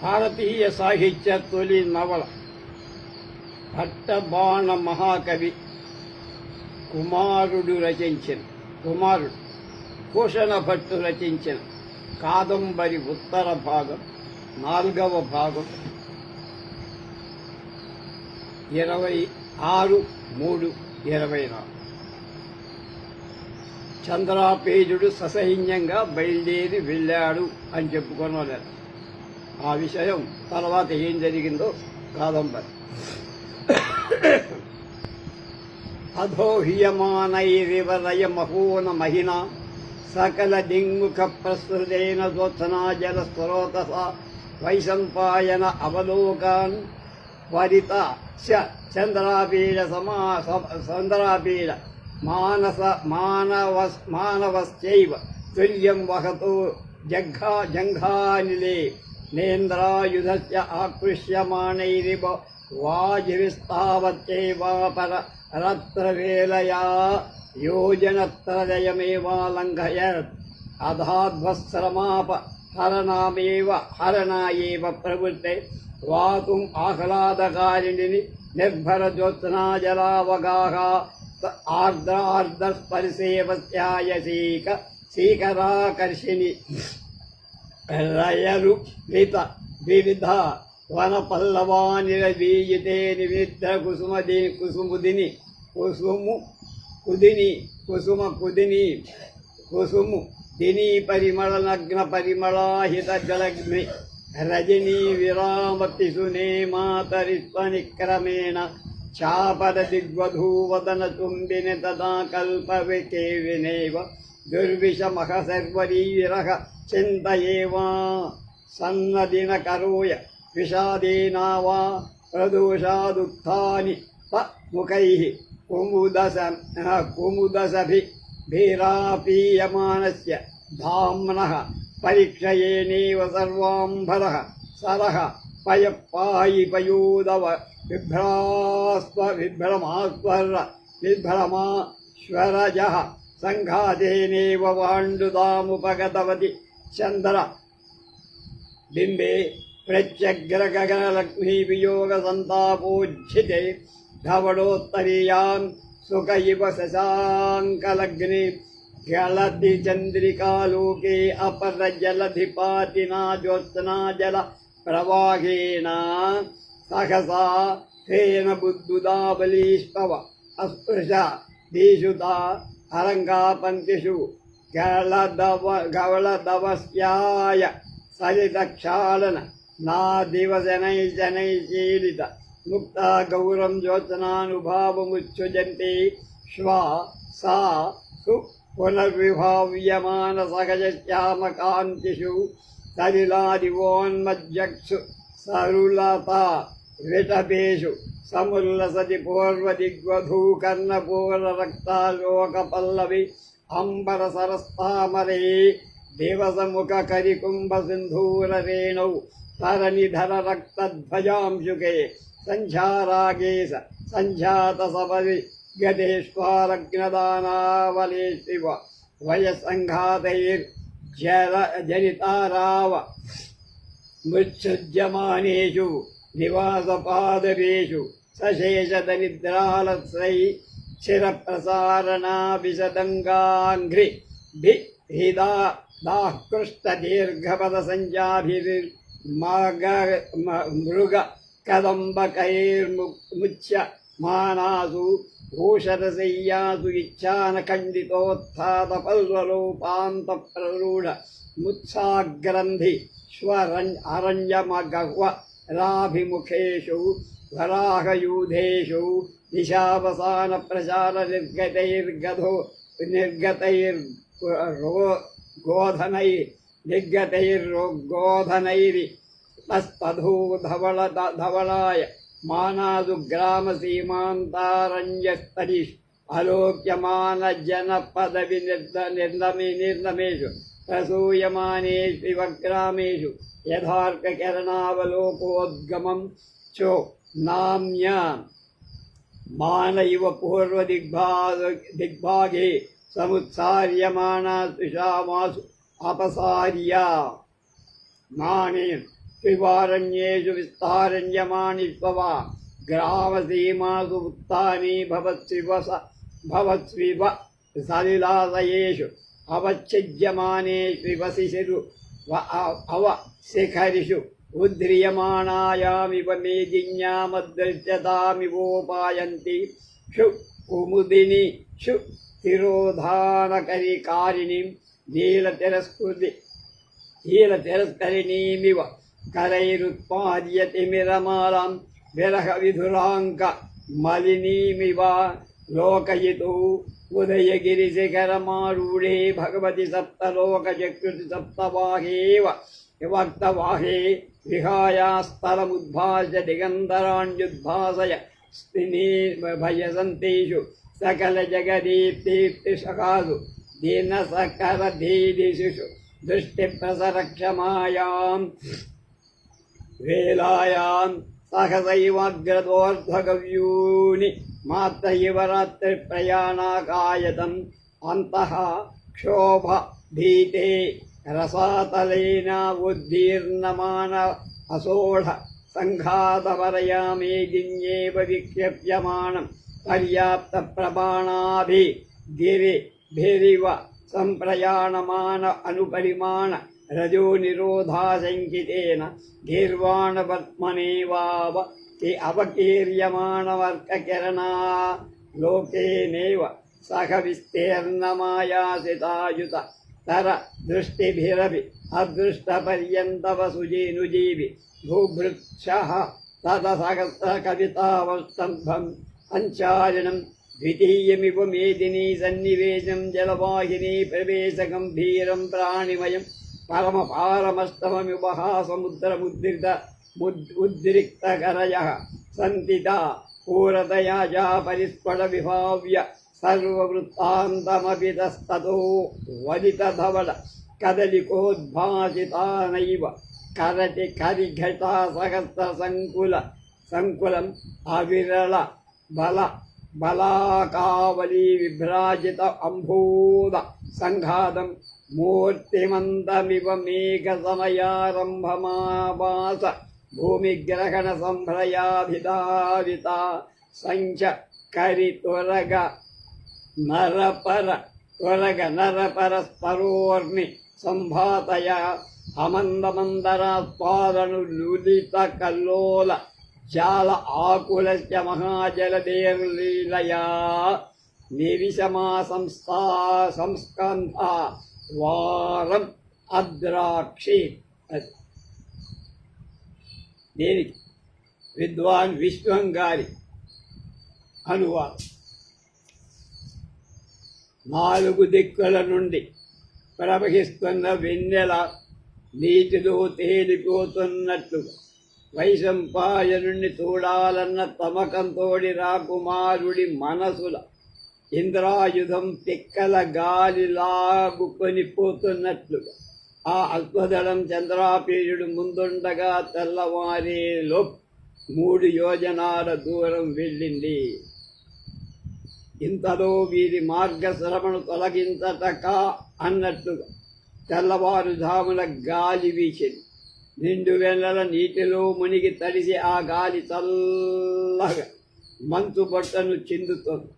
భారతీయ సాహిత్య తొలి నవల భట్టబాణ మహాకవి కుమారుడు భూషణ భట్టు రచించిన కాదంబరి ఉత్తర భాగం 4వ భాగం 26/3/24. చంద్రాపేజుడు ససైన్యంగా బయలుదేరి వెళ్ళాడు అని చెప్పుకోలేదు. ఆ విషయం తర్వాత ఏం జరిగిందో కాదంబరి. అధోహ్యమానైరివరయ మహోన మహిన సకల దింగుఖ ప్రసృతేన జ్యోత్సనా జల స్రోతస వైశంపాయన అవలోకాన్ వరిత చంద్రాపీడ చంద్రాపీడ మానవశ్చైవ తుల్యం వహతో జంఘానిలే నేంద్రాయుధస్య ఆకృష్యమాణైరివ వాజివిస్తావత్యేవాపరత్రవేలయా యోజనత్రయమేవాలంఘయత్ అధాధ్వస్రమాప హరణాయేవ ప్రవృత్తే వాతుం ఆహ్లాదకారిణిని నిర్భర జ్యోత్స్నాజలావగాహ ఆర్ద్రస్పరిసేవస్యాయ శీకరాకర్షిణి రయలు వివిధ వనపల్లవానిరవీయితే నిమిద్ర కుసుము దిని పరిమళ నగ్న పరిమళాహిత జలగ్ని రజనీ విరామతి సునే మాతరిస్వనిక్రమేణ చాపద దిగ్వధూవదన చుంబిని తదా కల్పవికే వినేవ దుర్విషమః సర్వరీరః చింతయేవా సన్నదిన కరోయ విషాదేనావా ప్రదోషాదుత్థాని ముఖైః కుముదసభిరాపీయమానస్య ధామ్నః పరీక్షయేనేవ సర్వాంబరః సరః పయపాయి పయోదవ విభ్రమాశ్వరజః సంఘాతేనేవ వాండుదాముపగతవతి చంద్ర బింబే ప్రత్యగ్రగగనలక్ష్మీ వియోగ సంతాపోజ్జితే ధవళోత్తరీయాం సుఖ ఇవ శశాంకలగ్ని గలతి చంద్రికాలోకే అపరజలధిపాతినా జ్యోత్స్నాజల ప్రవాహేణ సహసా హేన బుద్ధుదాబలీష్పవ అస్పృశ దీషుత అరంగాపంతిషు గవళదవస్యాయ సలితక్షాళన నా దివజనైజనైశీలిత ముక్తా గౌరం జ్యోత్స్నానుభావముచ్చుజంతే శ్వా సా సు పునర్విభావ్యమాన సహజశ్యామకాంతిషు సలిలాదివోన్మజ్జక్షు సరులతా విటపేషు సముల్లసతి పూర్వదిగ్వధూకర్ణపూర్వరక్తాలోకపల్లవి అంబరసరస్తామరే దివసముఖ కరికుంభ సింధూరరేణౌ తరణిధర రక్తధ్వజాంశుకే సంధ్యారాగేశ సంధ్యాత సపది గతేష్వారగ్నదానావలేష్టివ వయసంఘాతైర్జనితారావ ముత్సృజ్యమానేషు నివాసపాదవేషు సశేషదనిద్రాలత్రై చిరప్రసారణా విశదంగాంఘ్రి దాహృష్టదీర్ఘపద సంజాభిర్మృగ కదంబకైర్ముచ్య మానాసు భూషరశయ్యాసు ఇచ్ఛానఖండితోత్థాత పల్వలోపాంత ప్రరూఢ ముత్సాగ్రంథి స్వరణ్యమగహ్వ రాభిముఖేషు వరాహయూధేషు దిశావసాన ప్రచార నిర్గతైర్గోధనైరి తస్తధూ ధవళాయ మానాదు గ్రామ సీమాంతారణ్యస్తరీష్ అలోక్యమాన జనపదవి నిర్నమేషు ప్రసూయమానేష్వివ గ్రామేషు యథార్కరణావలోకోద్గమం చో నామ్య మాన ఇవ పూర్వదిగ్భాగే సముత్సార్యమాణా తుషామాసు అపసార్య మానే శివారణ్యేషు విస్తారణ్యమాని స్వవా గ్రామసీమాసు ఉత్థాని భవత్స్వివ సలిలాసయేషు అవచ్ఛిద్యమానేషు వసిషిరు అవశిఖరిషు ఉద్ధ్రియమాణాయామివ మేదిన్యామదృశ్యతామివోపాయంతి షు కుముదిని షు తిరోధానకరికారిణీం నీలతిరస్కరిణీమివ కరైరుత్పాద్యతిమిరమాలాం విరహవిధురాంక మలినీమివ లోకయితు ఉదయగిరిశిఖరమారూఢే భగవతి సప్తలోకచక్రుతి సప్తవాహేవ వివక్తవాహే విహాయాస్థలముద్భాస్య దిగంతరాణ్యుద్భాసయ భయసంతేషు సకల జగదీప్తిసఖాసు దీనసకరధీదిషు దృష్టిప్రసరక్షమాయాం వేలాయాం సహసైవాగ్రదోర్ధ్వగవ్యూని మాత్ర ఇవ రాత్రి ప్రయాణాకాయతం అంతః క్షోభ భీతే రసాతలేన ఉద్దీర్ణమాన అసోఢ సంఘాతవరయా మేదిన్యేవ విక్షేప్యమానం పర్యాప్త ప్రమాణాభి గిరిభిరివ సంప్రయాణమాన అనుపరిమాణ రజో నిరోధాశంకితేన గీర్వాణవర్త్మనేవావ అవకీర్యమాణవర్కకిరణా లోకేనేవ సహ విస్తీర్ణమాయాసితాయుత తర దృష్టిభిరపి అదృష్టపర్యంతవ సుజీనుజీవి భూభృక్షః తదసహస్రకవితావస్తంభం అంచారిణం ద్వితీయమివ మేదినీ సన్నివేశం జలవాహినీ ప్రవేశగంభీరం ప్రాణిమయం పరమపారమస్తమమివహాసముద్రముద్రిక్తకరయः సంతితా పూరతయా పరిస్ఫుట విభావ్య సర్వవృత్తాంతమపి తస్తతో వదితధవళ కదలికోద్భాసితానైవ కరటి కరిఘటా సహస్ర సంకులం అవిరళ బలాకావళీ విభ్రాజిత అంబోద సంఘాతం మూర్తిమంతమివ మేఘ సమయారంభమావాస భూమిగ్రహణ సంభ్రయాభిధావిత సంచ కరి త్వరగ నరపరస్పరోర్మి సంభాతయ అమందమందరాస్పాదనులులిత కల్లోల జాల ఆకులస్య మహాజలదేర్లీలయా నివిషమా సంస్కంధ వారం అద్రాక్షి. దీనికి విద్వాన్ విశ్వం గారి అనువాదం. 4 దిక్కుల నుండి ప్రవహిస్తున్న వెన్నెల నీటిలో తేలిపోతున్నట్లుగా వైశంపాయనుణ్ణి చూడాలన్న తమకంతోడి రాకుమారుడి మనసుల ఇంద్రాయుధం తిక్కల గాలి లాగుకొని పోతున్నట్లుగా ఆ అశ్వదళం చంద్రాపీయుడు ముందుండగా తెల్లవారేలో 3 యోజనాల దూరం వెళ్ళింది. ఇంతలో వీరి మార్గశ్రమను తొలగించటక అన్నట్లుగా తెల్లవారుజామున గాలి వీచింది. నిండు వెన్నెల నీటిలో మునిగి తడిసి ఆ గాలి చల్లగా మంచు బట్టను చిందుతోంది.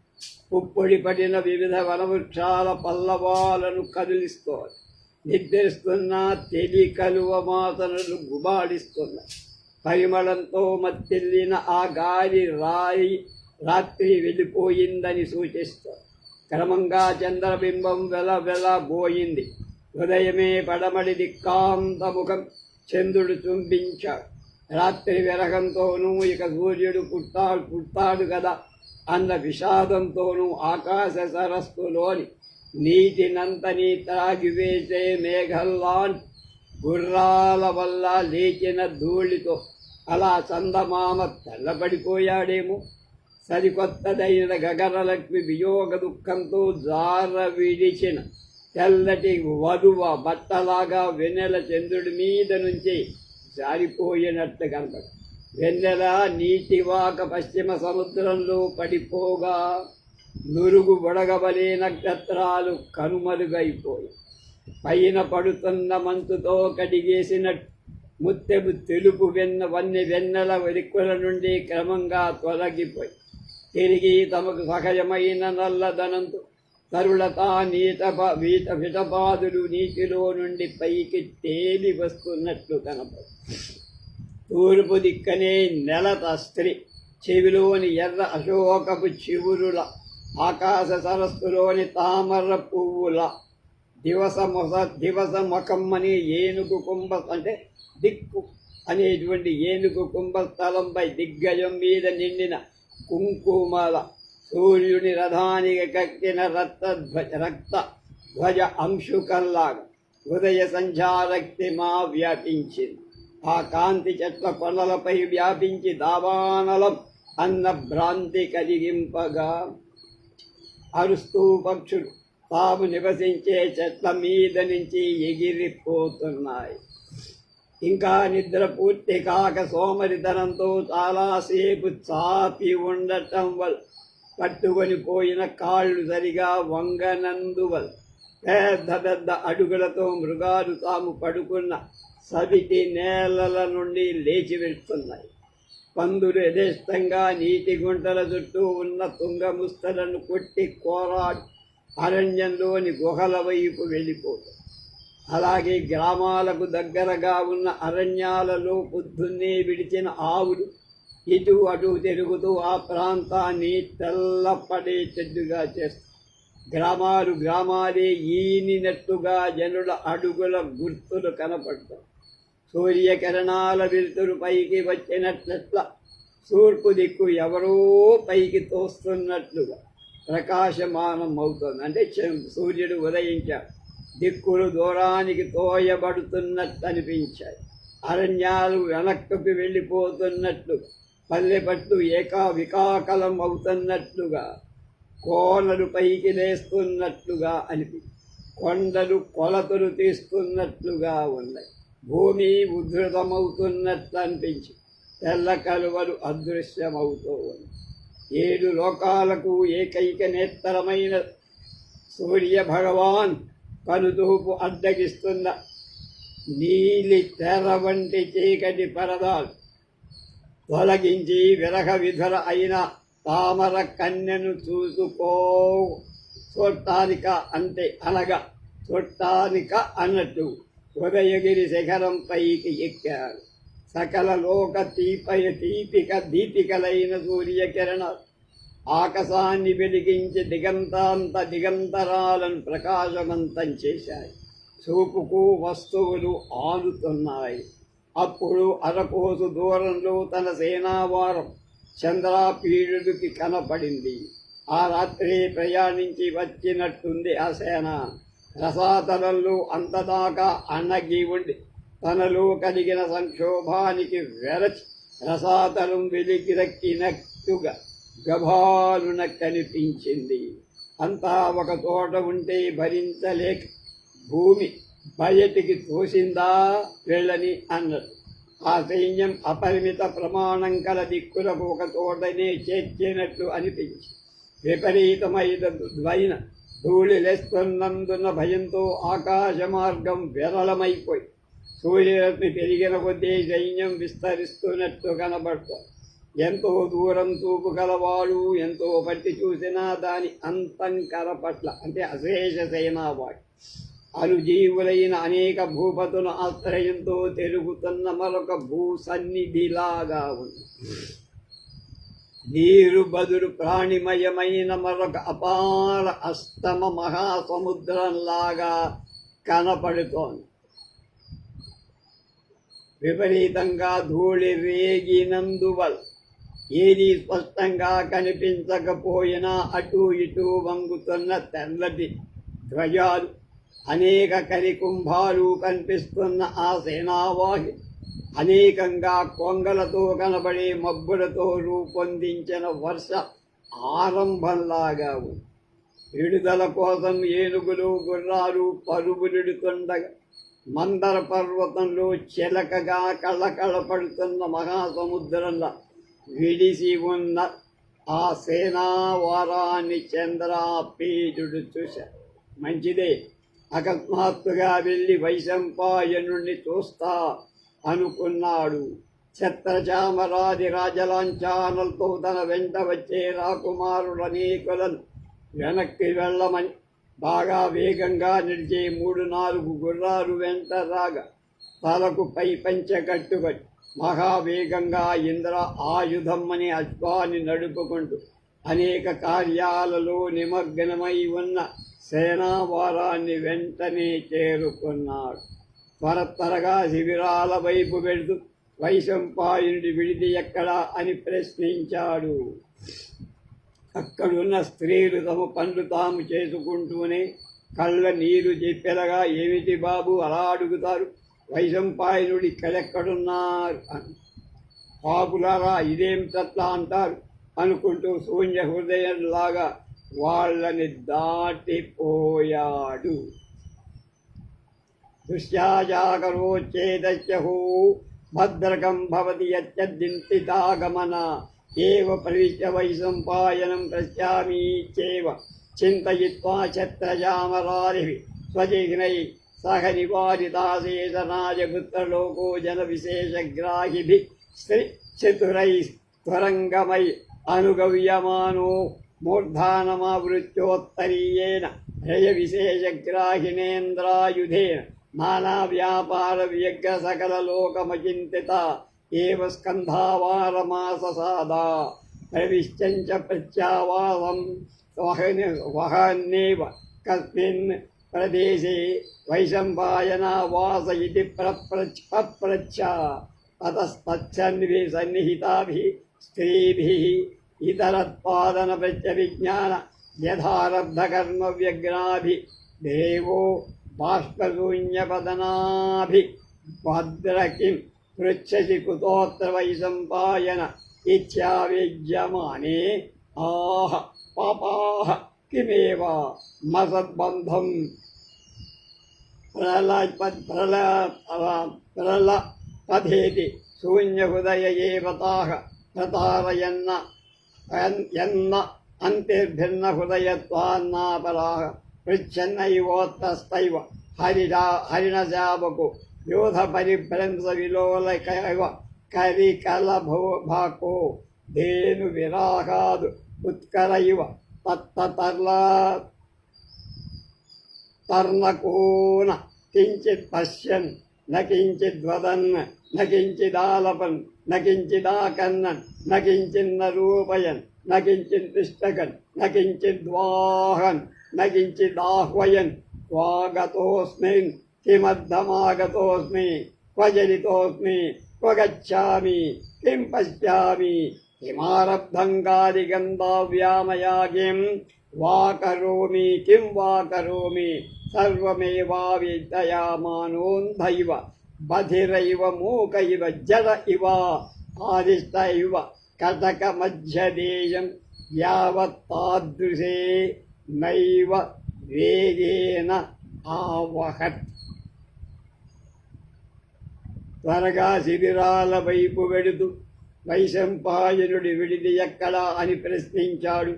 పుప్పొడి పడిన వివిధ వనవృక్షాల పల్లవాలను కదిలిస్తోంది. నిద్రిస్తున్న తెలి కలువ మాతనలు గుబాడిస్తున్నాయి. పరిమళంతో మత్తిల్లిన ఆ గాలి రాత్రి వెళ్ళిపోయిందని సూచిస్తోంది. క్రమంగా చంద్రబింబం వెలబోయింది. ఉదయమే పడమడి దిక్కాంతముఖం చంద్రుడు చుంబించాడు. రాత్రి విరహంతోనూ ఇక సూర్యుడు పుట్టాడు కదా అన్న విషాదంతోనూ ఆకాశ సరస్సులోని నీటినంతని త్రాగివేసే మేఘల్లాంటి గుర్రాల వల్ల లేచిన ధూళితో అలా చందమామ తెల్లబడిపోయాడేమో. సరికొత్తదైన గగనలక్ష్మి వియోగ దుఃఖంతో జార విడిచిన తెల్లటి వధువ బట్టలాగా వెన్నెల చంద్రుడి మీద నుంచి జారిపోయినట్టు కనపడ. వెన్నెల నీటివాక పశ్చిమ సముద్రంలో పడిపోగా నురుగు బొడగబలే నక్షత్రాలు కనుమరుగైపోయి పైన పడుతున్న మంచుతో కడిగేసినట్టు ముత్తెపు తెలుపు వెన్న వన్నె వెన్నెల వెలుక్కుల నుండి క్రమంగా తొలగిపోయి తిరిగి తమకు సహజమైన నల్లదనంతో తరులత వీట విటపాదులు నీటిలో నుండి పైకి తేలి వస్తున్నట్లు కనపడు. తూర్పు దిక్కనే నెలత స్త్రీ చెవిలోని ఎర్ర అశోకపు చివురుల ఆకాశ సరస్సులోని తామర పువ్వుల దివస ముఖమ్మని ఏనుగు కుంభ అంటే దిక్కు అనేటువంటి ఏనుగు కుంభస్థలంపై దిగ్గజం మీద నిండిన కుంకుమల సూర్యుని రథానికి కక్కిన రక్త ధ్వజ అంశుకల్లాగా ఉదయ సంధ్యారక్తి మా వ్యాపించింది. ఆ కాంతి చెట్ల కొనలపై వ్యాపించి దావానలం అన్న భ్రాంతి కలిగింపగా అరుస్తూ పక్షులు తాము నివసించే చెట్ల మీద నుంచి ఎగిరిపోతున్నాయి. ఇంకా నిద్ర పూర్తి కాక సోమరితనంతో చాలాసేపు చాపి ఉండటం వల్ల పట్టుకొని పోయిన కాళ్ళు సరిగా వంగనందువల్ల పెద్ద పెద్ద అడుగులతో మృగాలు తాము పడుకున్న సవిటి నేలల నుండి లేచి వెళ్తున్నాయి. పందులు యథేష్టంగా నీటి గుంటల చుట్టూ ఉన్న తుంగముస్తలను కొట్టి కోరాడి అరణ్యంలోని గుహల వైపు వెళ్ళిపోతాయి. అలాగే గ్రామాలకు దగ్గరగా ఉన్న అరణ్యాలలో పొద్దున్నే విడిచిన ఆవులు ఇటు అటు తిరుగుతూ ఆ ప్రాంతాన్ని తెల్లపడేటట్టుగా చేస్తాయి. గ్రామాలే ఈనినట్టుగా జనుల అడుగుల గుర్తులు కనపడతాయి. సూర్యకిరణాల వెలుతురు పైకి వచ్చినట్ల తూర్పు దిక్కు ఎవరో పైకి తోస్తున్నట్లుగా ప్రకాశమానం అవుతుంది. అంటే సూర్యుడు ఉదయించాడు. దిక్కులు దూరానికి తోయబడుతున్నట్టు అనిపించాయి. అరణ్యాలు వెనక్కి వెళ్ళిపోతున్నట్లు, పల్లెపట్లు వికాకలం అవుతున్నట్లుగా, కోనలు పైకి లేస్తున్నట్లుగా కొండలు కొలతలు తీస్తున్నట్లుగా ఉన్నాయి. భూమి ఉద్ధృతమవుతున్నట్లు అనిపించి తెల్ల కలువలు అదృశ్యమవుతూ ఉన్నాయి. 7 లోకాలకు ఏకైక నేత్తరమైన సూర్య భగవాన్ కనుదూపు అడ్డగిస్తున్న నీలి తెర వంటి చీకటి పరదాలు తొలగించి విరహ విధర అయిన తామర కన్యను చూడటానిక అంటే అనగా చూడటానిక అన్నట్టు ఉదయగిరి శిఖరం పైకి ఎక్కాడు. సకల లోక దీపికలైన సూర్యకిరణాలు ఆకాశాన్ని వెలిగించి దిగంతరాలను ప్రకాశవంతం చేశాయి. చూపుకు వస్తువులు ఆనుతున్నాయి. అప్పుడు అరకోసు దూరంలో తన సేనావారం చంద్రాపీడుడికి కనపడింది. ఆ రాత్రి ప్రయాణించి వచ్చినట్టుంది ఆ సేన. రసాతలంలో అంతదాకా అణగి ఉండి తనలో కలిగిన సంక్షోభానికి వెరచి రసాతలం వెలికిరక్కినట్టుగా గభాలున కనిపించింది. అంతా ఒక చోట ఉంటే భరించలేక భూమి బయటికి తోసిందా వెళ్ళని అన్నది. ఆ సైన్యం అపరిమిత ప్రమాణం కల దిక్కులకు ఒక చోటనే చేర్చినట్లు అనిపించి విపరీతమైన ధూళి లేస్తున్నందున భయంతో ఆకాశ మార్గం విరళమైపోయి సూర్యరశ్మి పెరిగిన కొద్దీ సైన్యం విస్తరిస్తున్నట్టు కనబడతారు. ఎంతో దూరం చూపు కలవాడు ఎంతో పట్టి చూసినా దాని అంతం కనపట్ల అంటే అశేష సేనావాడు అనుజీవులైన అనేక భూపతుల ఆశ్రయంతో తిరుగుతున్న మరొక భూసన్నిధిలాగా ఉంది. నీరు బదులు ప్రాణిమయమైన మరొక అపార అస్తమ మహాసముద్రంలాగా కనపడుతోంది. విపరీతంగా ధూళి రేగినందువల్ల ఏది స్పష్టంగా కనిపించకపోయినా అటు ఇటు వంగుతున్న తెల్లటి ధ్వజాలు, అనేక కరికుంభాలు కనిపిస్తున్న ఆ సేనావాహి అనేకంగా కొంగలతో కనబడే మబ్బులతో రూపొందించిన వర్ష ఆరంభంలాగా ఉంది. విడుదల కోసం ఏనుగులు గుర్రాలు పరుగులిడుతుండగా మందర పర్వతంలో చిలకగా కళ్ళకళ్ళపడుతున్న మహాసముద్రంలో విడిసి ఉన్న ఆ సేనావారాన్ని చంద్రాపీడుడు చూశాడు. మంచిదే, అకస్మాత్తుగా వెళ్ళి వైశంపాయనుణ్ణి చూస్తా అనుకున్నాడు. ఛత్రచామరాది రాజలాంఛానలతో తన వెంట వచ్చే రాకుమారులనేకులను వెనక్కి వెళ్ళమని బాగా వేగంగా నడిచే 3-4 గుర్రాలు వెంట రాగా తలకు పై పంచె కట్టుకొని మహావేగంగా ఇంద్ర ఆయుధం అనే అశ్వాన్ని నడుపుకుంటూ అనేక కార్యాలలో నిమగ్నమై ఉన్న సేనావారాన్ని వెంటనే చేరుకున్నాడు. త్వరగా శిబిరాల వైపు వెళుతూ వైశంపాయనుడి విడిది ఎక్కడా అని ప్రశ్నించాడు. అక్కడున్న స్త్రీలు తమ పనులు తాము చేసుకుంటూనే కళ్ళ నీరు చెప్పెలగా, ఏమిటి బాబు అలా అడుగుతారు, వైశంపాయనుడు ఇక్కడెక్కడున్నారు అని. పాపులారా ఇదేం తట్లా అంటారు అనుకుంటూ శూన్య హృదయంలాగా వాళ్ళని దాటిపోయాడు. దుశ్యాజాగరోచ్చేదస్యహో భద్రకం భవతి యచ్చదింతితాగమన ఏవ ప్రవిశ్య వైశంపాయనం పశ్యామీచేవ చింతయిత్వా ఛత్రచామరారిః స్వజిఘ్నై సహ నివారితాశేషనాయపుత్రలోకో జన విశేషగ్రాహిభిః స్త్రీ చతురై త్వరంగమై అనుగవ్యమానో మూర్ధానమావృత్యోత్తరీయేన హయ విశేషగ్రాహినేంద్రాయుధేన నానా వ్యాపార వ్యగ్ర సకల లోకమచింతిత ఏవ స్కంధావారమాససాదా ప్రవిశ్చంచ ప్రత్యావాసం వహన్నేవ కస్మిన్ ప్రదేశే వైశంపాయనావాస ఇతి పప్రచ్ఛ తతస్తన్వి సన్నిహితాభిః స్త్రీభిః ఇతరత్పాదన ప్రత్యవిజ్ఞాన యథారబ్ధకర్మ వ్యగ్రాభి దేవో బాష్పశూన్యపదనాభి భద్రకిం పృచ్చసి కుతోత్ర వైశంపాయన ఇత్యావిజ్యమానే ఆహ పాపాహ కిమేవ మసద్బంధం ప్రలపథేతి శూన్యహృదయ ఏవ తాః ప్రతారయన్న అంతిర్భిన్న హృదయత్వాన్నాపరాః పృచ్ఛన్నైవోత్తస్తైవ హరిణశాపకు యోధ పరిభ్రంశ విలోలకైవ కరికలభాకో ధేను విరాగాదు ఉత్కరైవ తర్నకోన కించిత్ పశ్యన్ న కించిద్వదన్ న కించిదాలపన్ న కించిదాకన్నన్ న కించిన్న రూపయన్ న కించిత్ తిష్టకన్ న కించిద్వాహన్ న కించిదాహ్వయన్ క్వాగతోస్మిన్ కిమర్థమాగతోస్మి క్వజలితోస్మి క్వగచ్ఛామి కిం పశ్యామి కిమారబ్ధం గాదిగంధావ్యామయా కిం వా కరోమి కిం వా కరోమి సర్వమేవావిద్యయామానోంధైవ బధిరైవ మూక ఇవ జడ ఇవ ఆదిష్ట ఇవ కటక మధ్యదేయం యావత్తాదృశే నైవ వేగేన ఆవహత్. త్వరగా శిబిరాల వైపు వెడుతూ వైశంపాయనుడి విడిది ఎక్కడా అని ప్రశ్నించాడు.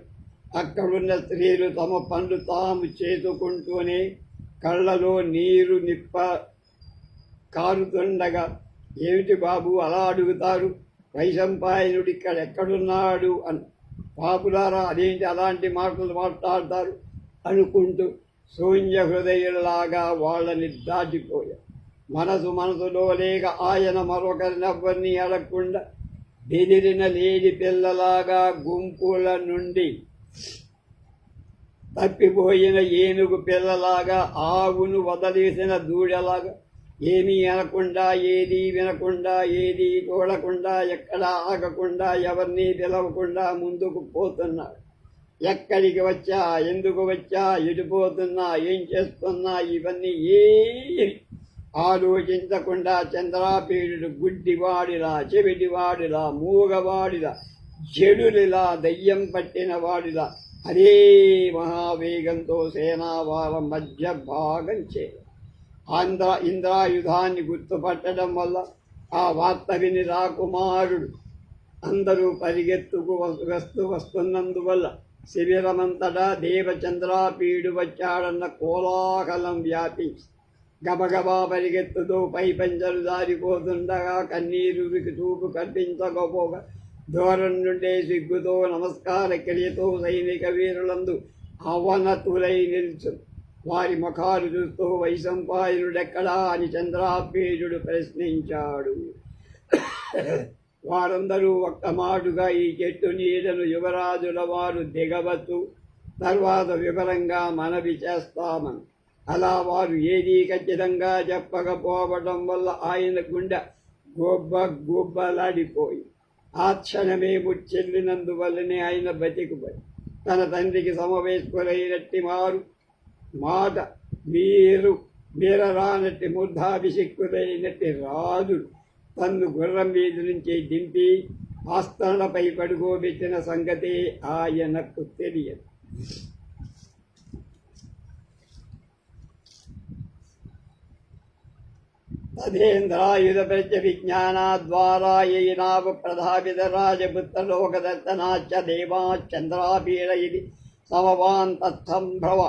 అక్కడున్న స్త్రీలు తమ పనులు తాము చేసుకుంటూనే కళ్ళలో నీరు నిప్ప కారుతుండగా, ఏమిటి బాబు అలా అడుగుతారు, వైశంపాయనుడు ఇక్కడ ఎక్కడున్నాడు అని. పాపులారా అదేంటి అలాంటి మాటలు మాట్లాడతారు అనుకుంటూ శూన్య హృదయులాగా వాళ్ళని దాటిపోయారు. మనసులో లేక ఆయన మరొకరినెవ్వరిని అడగకుండా బెదిరిన లేడి పిల్లలాగా గుంపుల నుండి తప్పిపోయిన ఏనుగు పిల్లలాగా, ఆవును వదిలేసిన దూడలాగా ఏమీ అనకుండా, ఏదీ వినకుండా, ఏదీ చూడకుండా, ఎక్కడ ఆగకుండా, ఎవరిని పిలవకుండా ముందుకు పోతున్నాడు. ఎక్కడికి వచ్చా, ఎందుకు వచ్చా, ఎటుపోతున్నా, ఏం చేస్తున్నా, ఇవన్నీ ఏమి ఆలోచించకుండా చంద్రాపీడుడు గుడ్డివాడిలా, చెవిటివాడిలా, మూగవాడిలా, జడులిలా, దయ్యం పట్టిన వాడిలా అదే మహావేగంతో సేనావారం మధ్య భాగం చేయాలి. ఇంద్రాయుధాన్ని గుర్తుపట్టడం వల్ల ఆ వార్త విని రాకుమారుడు అందరూ పరిగెత్తుకు వస్తున్నందువల్ల శిబిరమంతటా దేవచంద్రాపీడు వచ్చాడన్న కోలాహలం వ్యాపించి గబగబా పరిగెత్తుతూ పై పంచలు జారిపోతుండగా కన్నీరుకి చూపు కనిపించకపోగా దూరం నుండే సిగ్గుతో నమస్కార క్రియతో సైనిక వీరులందు అవనతులై నిల్చు వారి ముఖాలు చూస్తూ వైశంపాయనుడెక్కడా అని చంద్రాపేయుడు ప్రశ్నించాడు. వారందరూ ఒక్క మాటుగా ఈ చెట్టు నీడను యువరాజుల వారు దిగవచ్చు, తర్వాత వివరంగా మనవి చేస్తామని. అలా వారు ఏదీ ఖచ్చితంగా చెప్పకపోవడం వల్ల ఆయన గుండె గుబ్బలాడిపోయి ఆ క్షణమే ముచ్చెల్లినందువల్లనే ఆయన బతికిపోయి తన తండ్రికి సమవేశ్వరైనట్టి మాట మీరరానట్టి మూర్ధాభిషిక్తులైనట్టి రాజుడు తన్ను గుర్రం మీద నుంచి దింపి ఆస్థానపై పడుకోబెట్టిన సంగతి ఆయనకు తెలియదు. తదేంద్రాయుధ ప్రత్య విజ్ఞానాద్వారా యైనావ ప్రధాపిత రాజపుత్రలోకదర్శనాచ్చ దేవాశ్చంద్రాపీడ ఇది సమవాన్ తత్సంభవ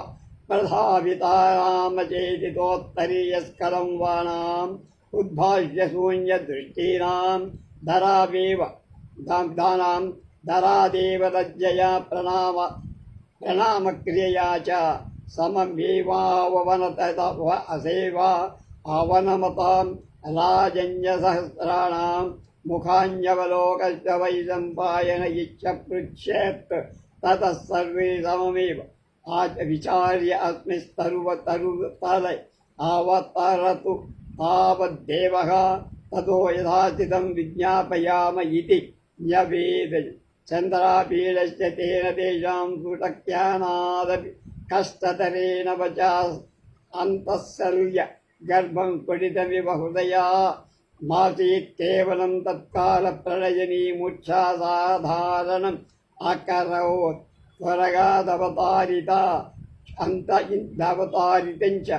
ప్రధాపితారామచేతితోత్తరీయస్కరం వానాం ఉద్భాష్య శూన్యదృష్టీనాం ధరాదేవ రజ్జయా ప్రణామక్రియయా చ సమమేవావనత అసేవా అవనమతాం రాజన్యసహస్రాణాం ముఖాన్యవలోకశ్చ వైశంపాయన ఇచ్చపృచ్ఛేత్ తతః సర్వే సమమేవ విచార్య అస్మిస్తరువతరుతలై అవతరతు తావద్దేవః తతో యథాస్థితం విజ్ఞాపయామ ఇతి న్యవేద. చంద్రాపీడస్య తేన తేషాం సుటక్యానాదపి కష్టతరేణ వచా అంతఃసర్య గర్భం స్ఫుటితమివ హృదయా మాసీత్ కేవలం తత్కాల ప్రళయనీముచ్ఛా సాధారణం అకరోత్ త్వరగా దవతారితంచ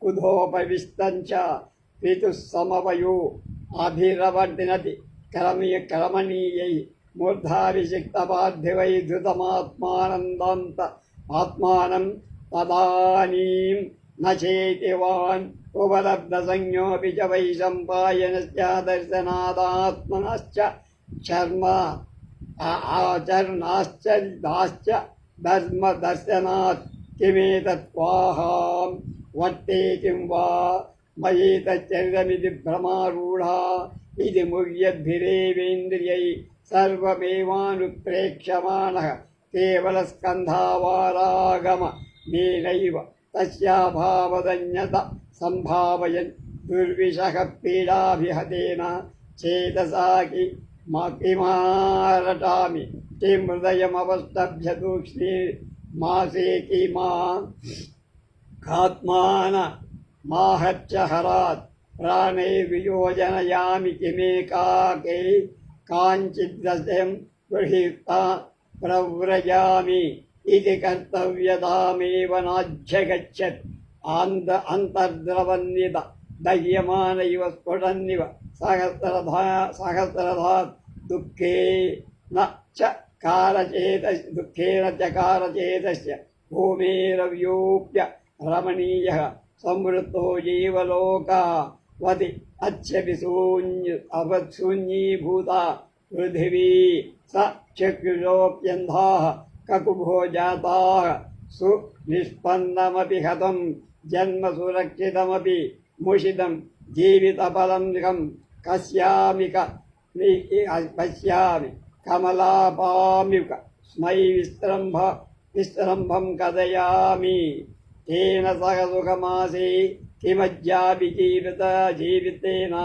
కుధోపవిష్టంచ పితుస్సమవయో అభిరవర్తినతి క్రమణీయై మూర్ధాభిషిక్తపార్థివై ధృతమాత్మానందాంత ఆత్మానం తదానీం నచేతివాన్ ఉపలబ్ధసంజ్ఞోऽपि च వైశంపాయనస్య దర్శనాదాత్మనశ్చ చర్మ ఆచరణాశ్చ దర్శనాత్ కిమేతత్వాహాం వర్తే కిం వా మయేతచ్చరితమితి భ్రమారూఢా ఇది ముహ్యద్భిరేవేంద్రియై సర్వమేవానుప్రేక్ష్యమాణః కేవల స్కంధావారాగమ నేనైవ తస్యాభావదన్యత సంభావయన్ దుర్విషః పీడాభిహతేన చేతసాకి కిమారటామి కిం హృదయమవస్తభ్య తూక్ష్ణీ మాసే కిమా ఆత్మాన మాహచ్చ హరాత్ ప్రాణే వియోజనయామి కిమేకాకే కాంచిద్దశం గృహీత్వా ప్రవ్రజామి ఇది కర్తవ్యతామేవ నాధ్యగచ్చత్ అంతర్ద్రవన్నిద దహ్యమాన ఇవ స్ఫుటన్నివ సహస్రధాత్ దుఃఖేన చ కారచేతస్య భూమిరవ్యోప్య రమణీయః సంవృతో జీవలోకः వది అచ్చపి శూన్యీభూతా పృథివీ స చక్షుషోప్యంధాః కకుభో జాతాః సునిష్పన్నమపి హతం జన్మ సురక్షితమపి ముషితం జీవితఫలం పశ్యామి కమలాపామిక స్మై విస్రంభం కథయామి తేన సహ సుఖమాసే కిమజ్జాపి జీవితేన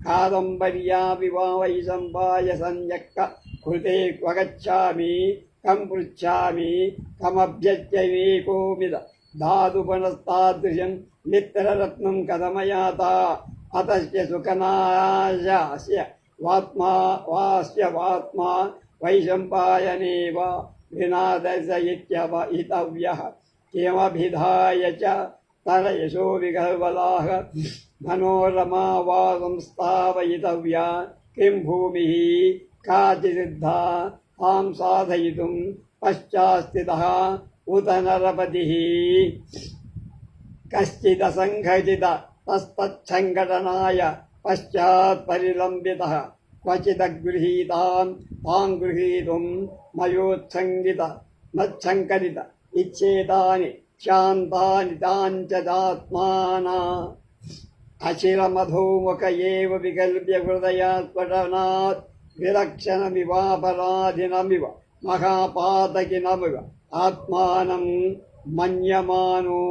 కాదంబర్యాపి వా వైశంపాయ సంయక్క కృతే క్వగచ్ఛామి కం పృచ్ఛామి కమభ్యత్యమేకోమిద ధాతుపునస్తాదృశం మిత్రరత్నం కథమయాత అతస్య సుఖనాశస్య వాత్మా వైశంపాయనేవ వినాదర్శయిత్యవహితవ్యః కిమభిధాయ చ తరయశో విగర్వలాః మనోరమా వా సంస్థాపయితవ్యా కిం భూమిః కాచిసిద్ధా తాం సాధయితుం పశ్చాత్స్థితః ఉత నరపతిః కశ్చిదసంఘటిత तस्तच्छङ्घटनाय पश्चात् परिलम्बितः क्वचिदगृहीतां तां गृहीतुं मच्छङ्करित इच्छेतानि शान्तानि ताञ्चदात्माना अचिरमधोमुख एव विकल्प्य हृदयात्पटनात् विलक्षणमिवापराधिनमिव महापातकिनमिव आत्मानं मन्यमानो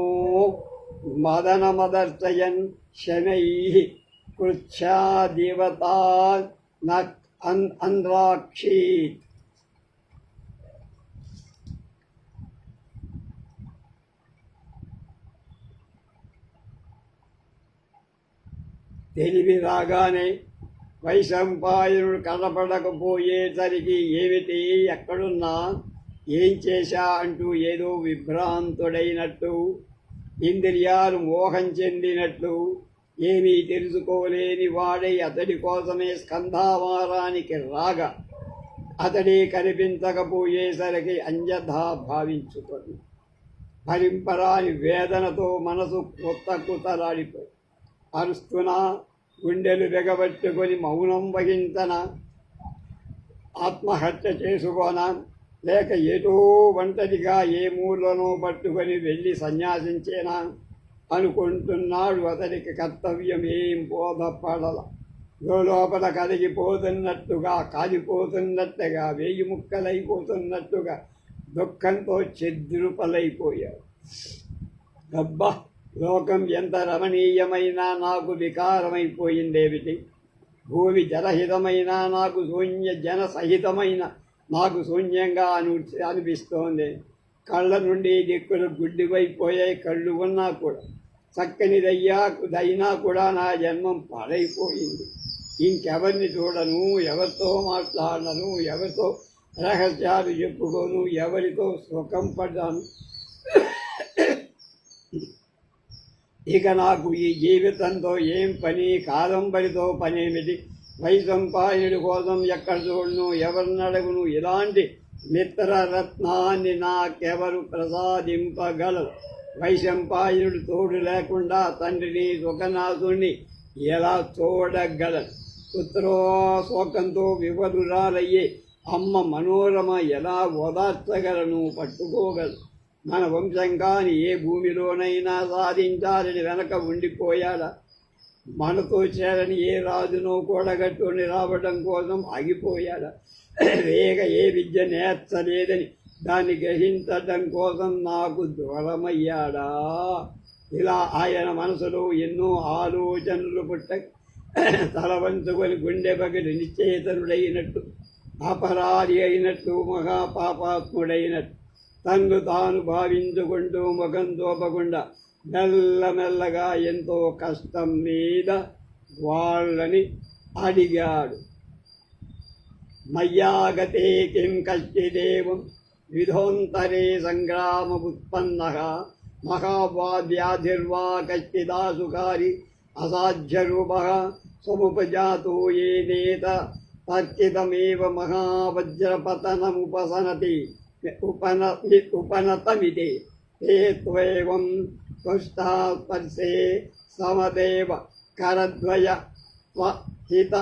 मदनमदर्शयन् शनैः कृच्छादिवतान् न अन्ध्राक्षीत्. తెలివి రాగానే వైశంపాయనుడు కనపడకపోయేసరికి ఏమిటి ఎక్కడున్నా ఏం చేశా అంటూ ఏదో విభ్రాంతుడైనట్టు, ఇంద్రియాలు మోహం చెందినట్లు, ఏమీ తెలుసుకోలేని వాడై అతడి కోసమే స్కంధావారానికి రాగా అతడి కనిపించకపోయేసరికి అంజధా భావించుకొని భరింపరాని వేదనతో మనసు కుతలాడిపోయి అరుస్తున్నా, గుండెలు బిగబట్టుకొని మౌనం వహించనా, ఆత్మహత్య చేసుకోనా, లేక ఏదో ఒంటరిగా ఏ మూలనో పట్టుకొని వెళ్ళి సన్యాసించేనా అనుకుంటున్నాడు. అతడికి కర్తవ్యం ఏం బోధపడల. లోపల కరిగిపోతున్నట్టుగా, కాలిపోతున్నట్టుగా, వేయి ముక్కలైపోతున్నట్టుగా దుఃఖంతో చెద్రుపలైపోయాడు. అబ్బా, లోకం ఎంత రమణీయమైనా నాకు వికారమైపోయిందేమిటి, భూమి జలహితమైనా నాకు శూన్య జన సహితమైన నాకు శూన్యంగా అనిపిస్తోంది. కళ్ళ నుండి దిక్కులు గుడ్డివైపోయాయి. కళ్ళు ఉన్నా కూడా చక్కనిదైనా కూడా నా జన్మం పాడైపోయింది. ఇంకెవరిని చూడను, ఎవరితో మాట్లాడను, ఎవరితో రహస్యాలు చెప్పుకోను, ఎవరితో సుఖం పడ్డాను. ఇక నాకు ఈ జీవితంతో ఏం పని, కాదంబరితో పనేమిటి, వైశంపాయనుడి కోసం ఎక్కడ చూడను, ఎవరిని అడుగును, ఇలాంటి మిత్రరత్నాన్ని నాకెవరు ప్రసాదింపగలరు? వైశంపాయనుడు తోడు లేకుండా తండ్రిని సుఖనాథుణ్ణి ఎలా చూడగలరు? పుత్రోశోకంతో వివరురాలయ్యే అమ్మ మనోరమ ఎలా ఓదార్చగలను, పట్టుకోగలరు? మన వంశం కాని ఏ భూమిలోనైనా సాధించాలని వెనక ఉండిపోయాడా? మనతో చేరని ఏ రాజునో కూడగట్టుని రావడం కోసం ఆగిపోయాడా? వేగ ఏ విద్య నేర్చలేదని దాన్ని గ్రహించడం కోసం నాకు దూరమయ్యాడా? ఇలా ఆయన మనసులో ఎన్నో ఆలోచనలు పుట్ట తల వంచుకొని గుండె పగిలి నిశ్చేతనుడైనట్టు, అపరాధి అయినట్టు, మహాపాపాత్ముడైనట్టు తన్ను తాను భావించుకుంటూ ముఖం తోపకుండా మెల్లమెల్లగా ఎంతో కష్టం మీద వాళ్ళని అడిగాడు. మయ్యాగతే కిం కశ్చిదేవం విధోంతరే సంగ్రామముత్పన్నః మహావ్యాధిర్వా కశ్చిదాసుకారి అసాధ్యరూపః సముపజాతో ఏనేత తర్కితమేవ మహావజ్రపతనముపసనతి ఉపనతమితి ते त्वेवं त्वष्टास्पर्शे समदेव करद्वय त्वहित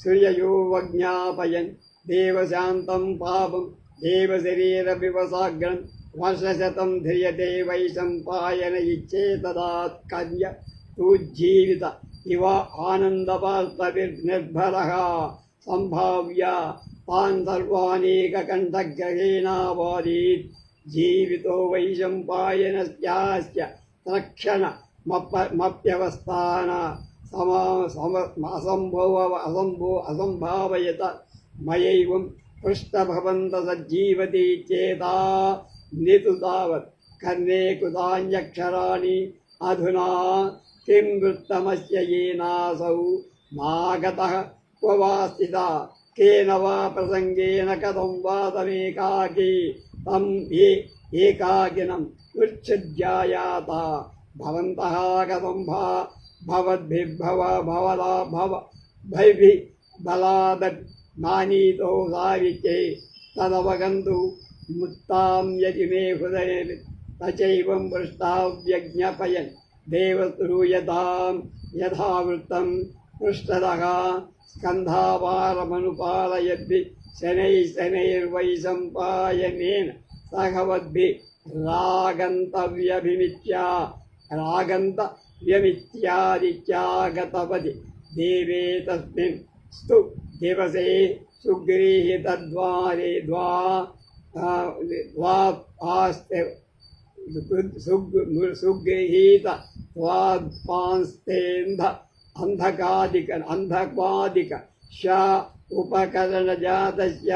श्रिययो वज्ञापयन् देवशान्तं पापं देवशरीरविवसाग्रं वर्षशतं ध्रियते वैशम्पायन इच्छेतदात्कर्य तुज्जीवित इव आनन्दपास्तविर्निर्भरः सम्भाव्य तान् सर्वानेककण्ठग्रहेणावादीत् जीवितो वैशम्पायनस्यास्य तत्क्षण मप्यवस्थान असम्भावयत मयैवं पृष्ठभवन्त सज्जीवति चेता नितु तावत् कर्णे कृतान्यक्षराणि अधुना किं वृत्तमस्य येनासौ मागतः क्व वा स्थिता केन वा प्रसङ्गेन कथं वा तमेकाकी तं ये एकाकिनं उच्छिद्यायाता भवन्तः कथं भवद्भिः बलादत् नानीतो सावित्ये तदवगन्तु मुत्तां यदि मे हृदये तचैवं पृष्ठाव्यज्ञापयन् देवश्रूयतां యథావృత్తం పృష్ఠతః స్కంధాపారమనుపాలయద్భి శనైర్వై సంపాయనేన సహవద్భి రాగంతవ్యమిత్యాదిత్యాగతపది దేవే తస్మిన్ స్తు దివసే సుగృహీతద్వారే ద్వాస్తే సుగృహీత ద్వాస్తేంధ అంధకాదిక శ ఉపకరణజాతస్య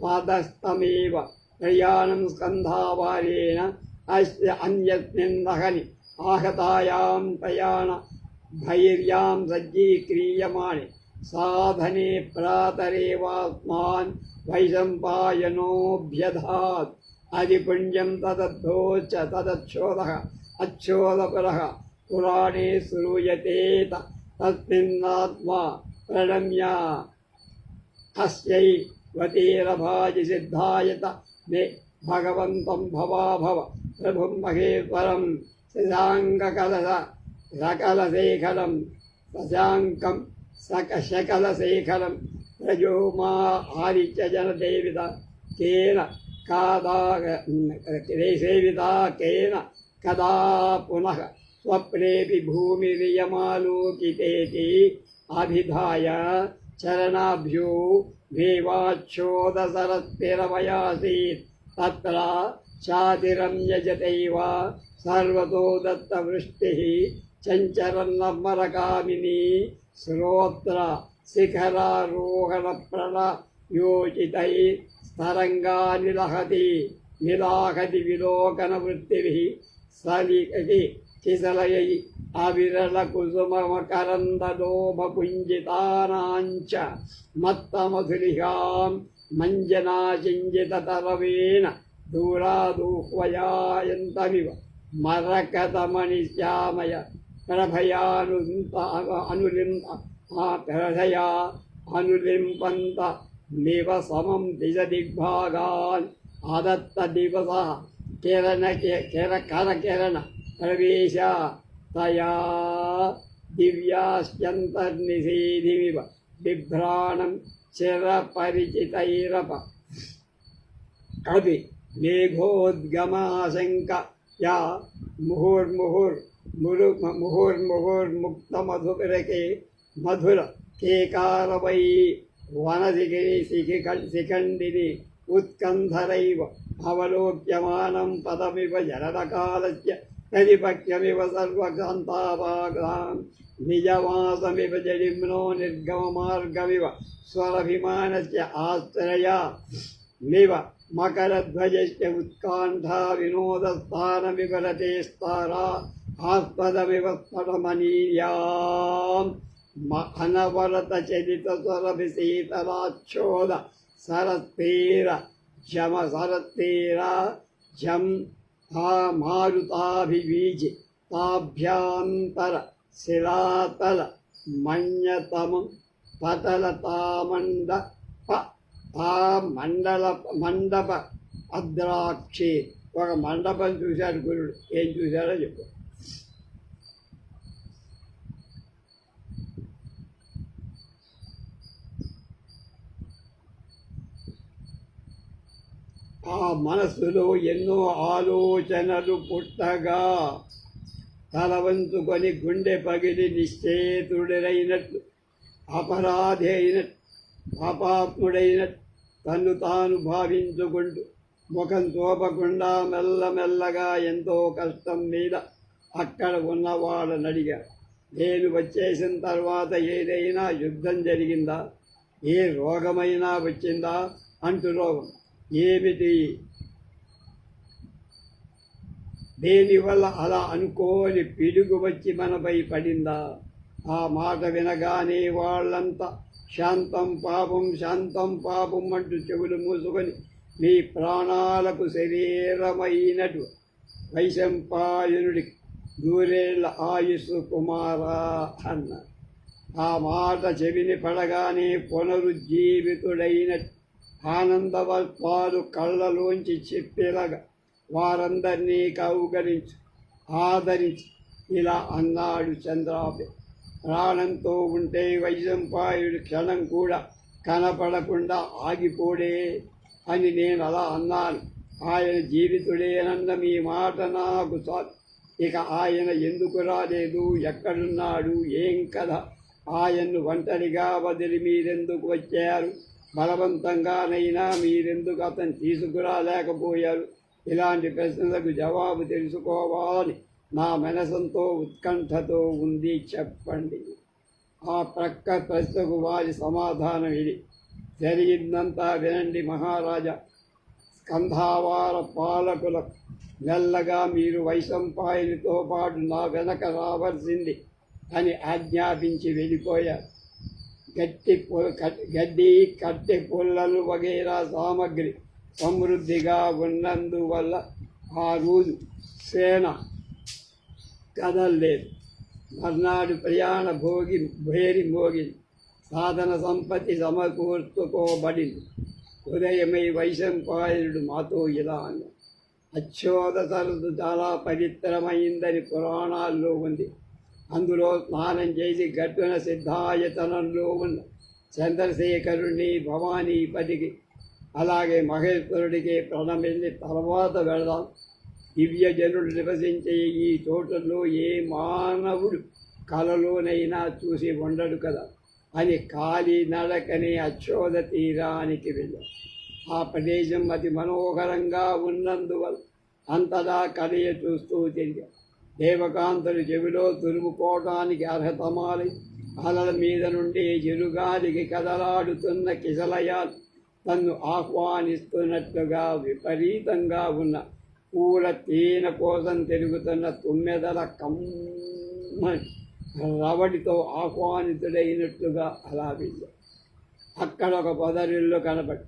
పాదస్తమేవ ప్రయాణం స్కంధావారేణ అస్య అన్యస్మిన్ దహని ఆహతాయాం ప్రయాణ భైర్యాం సజ్జీక్రియమాణే సాధనే ప్రాతరేవాస్మాన్ వైశంపాయనోభ్యధాత్ అధిపుణ్యం తదచ్చోదః అచ్చోదపరః పురాణే శ్రూయతేత తస్మిన్నాత్మా ప్రణమ్య అస్యై వతీరభాజి సిద్ధాయత మే భగవంతం భవాభవ ప్రభుం మహేశ్వరం శశాంకకలశ సకలశేఖరం శశాంకం శకలశేఖరం ప్రజోమా ఆదిత్యజనదేవిత కేన సేవితా కేన కదా పునః స్వప్నేపి భూమిరియమాలోకితేతి అభిధాయ చరణాభ్యో మేవాచ్ఛోదసరస్తిరవయాసీత్ తత్ర చాతిరమ్యజతైవ సర్వతో దత్తవృష్టిః చంచరన్నమరకామినీ శ్రోత్ర శిఖరారోహణ ప్రణయోచితై స్తరంగానిలహతి నిలాహతి విలోకనవృత్తిభిః సలికటి కిసలయై అవిరళ కుసుమకరందలోభపుంజితానాంచ మత్తమధులిహాం మంజనాచింజితతరవేణ దూరాదూహ్వయాయంతమివ మరకతమణిశ్యామయ అనులింపంత నివ సమం దిశ దిగ్భాగాన్ ఆదత్త దివస కరకిరణ ప్రవేశ తయా దివ్యాస్యంతర్నిషేధిమివ బిభ్రాణం చిరపరిచితైరప అభి మేఘోద్గమాశంక యా ముహుర్ముహుర్ముక్తమధురకే మధుర కేకారవై వనశిఖిరి శిఖండిని ఉత్కంధరైవ అవలోక్యమానం పదమివ జననకాలస్య ప్రతిపక్షమివ సర్వకాంతాపాగ్రాం నిజవాసమివ జడిమ్నో నిర్గమమార్గమివ స్వరభిమానస్య ఆశ్రయా నివ మకరధ్వజస్య ఉత్కాంఠా వినోదస్థానమివ రతేస్తారా ఆస్పదమివ స్ఫటమనీయాం అనవరత చలిత స్వరభిశీతలాచ్ఛోద సరత్తేర జం మారుతాభివీజి తాభ్యాంతర శిలాతల మన్యతమం పతలతామండ మండప అద్రాక్షి. ఒక మండపం చూశాడు గురుడు. ఏం చూశాడో చెప్పు. ఆ మనస్సులో ఎన్నో ఆలోచనలు పుట్టగా తలవంచుకొని గుండె పగిలి నిశ్చేతుడైనట్లు, అపరాధి అయినట్టు, పాపాత్ముడైనట్టు తన్ను తాను భావించుకుంటూ ముఖం తోపకుండా మెల్లమెల్లగా ఎంతో కష్టం మీద అక్కడ ఉన్నవాళ్ళని అడిగాడు. నేను వచ్చేసిన తర్వాత ఏదైనా యుద్ధం జరిగిందా, ఏ రోగమైనా వచ్చిందా అంటూ రోగం ఏమిటి, దేనివల్ల అలా అనుకోని పిడుగు వచ్చి మనపై పడిందా? ఆ మాట వినగానే వాళ్ళంతా శాంతం పాపం అంటూ చెవులు మూసుకొని మీ ప్రాణాలకు శరీరమైనటు వైశంపాయనుడికి నూరేళ్ల ఆయుస్సు కుమారా అన్న. ఆ మాట చెవిని పడగానే పునరుజ్జీవితుడైనట్టు ఆనందవల్పాలు కళ్ళలోంచి చెప్పేలాగా వారందరినీ కౌగలించి ఆదరించి ఇలా అన్నాడు చంద్రాపి. ప్రాణంతో ఉంటే వైశంపాయుడు క్షణం కూడా కనపడకుండా ఆగిపోడే అని నేను అలా అన్నాను. ఆయన జీవితుడేనన్న మీ మాట నాకు చాలు. ఇక ఆయన ఎందుకు రాలేదు, ఎక్కడున్నాడు, ఏం కదా, ఆయన్ను ఒంటరిగా వదిలి మీరెందుకు వచ్చారు, బలవంతంగానైనా మీరెందుకు అతను తీసుకురాలేకపోయారు? ఇలాంటి ప్రశ్నలకు జవాబు తెలుసుకోవాలని నా మనసంతో ఉత్కంఠతో ఉంది, చెప్పండి. ఆ ప్రక్క ప్రశ్నకు వారి సమాధానం ఇది. జరిగిందంతా వినండి మహారాజా. స్కంధావార పాలకుల మెల్లగా మీరు వైశంపాయనితో పాటు నా వెనక రావాల్సింది అని ఆజ్ఞాపించి వెళ్ళిపోయారు. గడ్డి కట్టె పుల్లలు వగైరా సామగ్రి సమృద్ధిగా ఉన్నందువల్ల ఆ రోజు సేన కదల్లేదు. మర్నాడు ప్రయాణ భేరి మోగింది. సాధన సంపత్తి సమకూర్చుకోబడింది. ఉదయమై వైశంపాయనుడు మాతో ఇలా అన్నాడు. అచ్చోద సరస్సు చాలా పవిత్రమైందని పురాణాల్లో ఉంది. అందులో స్నానం చేసి గట్టున సిద్ధాయతనంలో ఉన్న చంద్రశేఖరుణ్ణి భవానీపతికి అలాగే మహేశ్వరుడికి ప్రణమిల్లి తర్వాత వెళదాం. దివ్యజనుడు నివసించే ఈ చోటుల్లో ఏ మానవుడు కలలోనైనా చూసి ఉండడు కదా అని కాలి నడకని అచ్చోద తీరానికి వెళ్ళాం. ఆ ప్రదేశం అతి మనోహరంగా ఉన్నందువల్ల అంతటా కలయ చూస్తూ తిరిగాం. దేవకాంతలు చెవిలో తురుముకోవటానికి అర్హతమాలి అలల మీద నుండి చిరుగాలికి కదలాడుతున్న కిసలయాలు తన్ను ఆహ్వానిస్తున్నట్లుగా విపరీతంగా ఉన్న పూల తేనె కోసం తిరుగుతున్న తుమ్మెదల కమ్మని రవడితో ఆహ్వానితుడైనట్లుగా అలా వెళ్ళాం. అక్కడ ఒక పొదరిల్లు కనపడి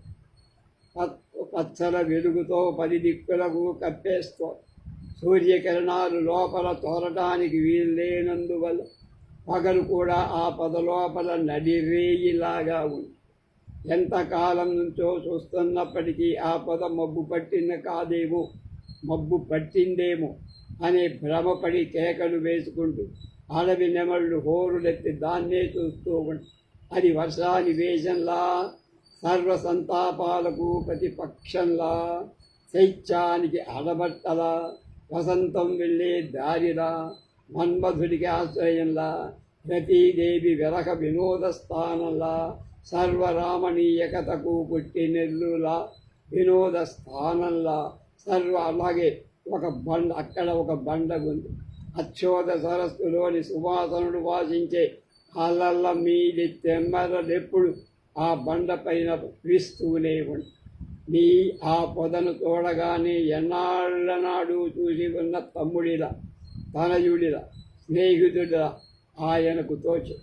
పచ్చల వెలుగుతో 10 దిక్కులకు కప్పేస్తూ సూర్యకిరణాలు లోపల తోరటానికి వీల్లేనందువల్ల పగలు కూడా ఆ పొద లోపల నడిరేయిలాగా ఉంది. ఎంతకాలం నుంచో చూస్తున్నప్పటికీ ఆ పొద మబ్బు పట్టిందేమో అనే భ్రమపడి కేకలు వేసుకుంటూ అడవి నెమళ్ళు హోరులెత్తి దాన్నే చూస్తూ ఉంటాయి. అది వర్షానివేశంలా, సర్వ సంతాపాలకు ప్రతిపక్షంలా, శైత్యానికి అడబట్టలా, వసంతం వెళ్ళే దారిలా, మన్మధుడికి ఆశ్రయంలా, రతీదేవి విరహ వినోద స్థానంలా, సర్వరామణీయకతకు పుట్టినెల్లులా వినోద స్థానంలా అలాగే అక్కడ ఒక బండ ఉంది. అచ్చోద సరస్సులోని సువాసనుడు వాసించే అల్లల్ల మీది తెమ్మరలెప్పుడు ఆ బండ పైన వీస్తూనే ఉంది. నీ ఆ పొదను చూడగానే ఎన్నాళ్ళ నాడు చూసి ఉన్న తమ్ముడిలా, తనయుడిలా, స్నేహితుడిలా ఆయనకు తోచి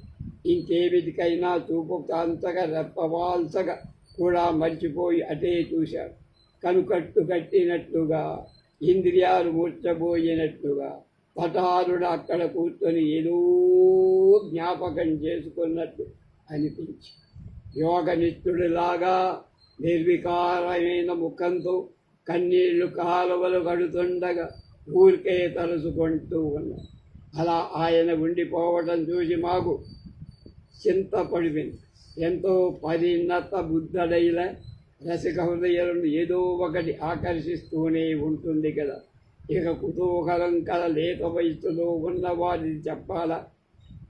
ఇంకేమిటికైనా చూపు కాంతగా రెప్పవాల్సగా కూడా మర్చిపోయి అటే చూశాడు. కనుకట్టు కట్టినట్లుగా, ఇంద్రియాలు మూర్చబోయినట్లుగా పటారుడు అక్కడ కూర్చొని ఏదో జ్ఞాపకం చేసుకున్నట్టు అనిపించి యోగనిష్ఠుడిలాగా నిర్వికారమైన ముఖంతో కన్నీళ్లు కాలువలు కడుతుండగా ఊరికే తలుసుకుంటూ ఉన్నాడు. అలా ఆయన ఉండిపోవటం చూసి మాకు చింతపడిపోయింది. ఎంతో పరిణత బుద్ధుడైన రసిక హృదయాలను ఏదో ఒకటి ఆకర్షిస్తూనే ఉంటుంది కదా. ఇక కుతూహలం కల లేత వయస్సులో ఉన్నవారిని చెప్పాలా.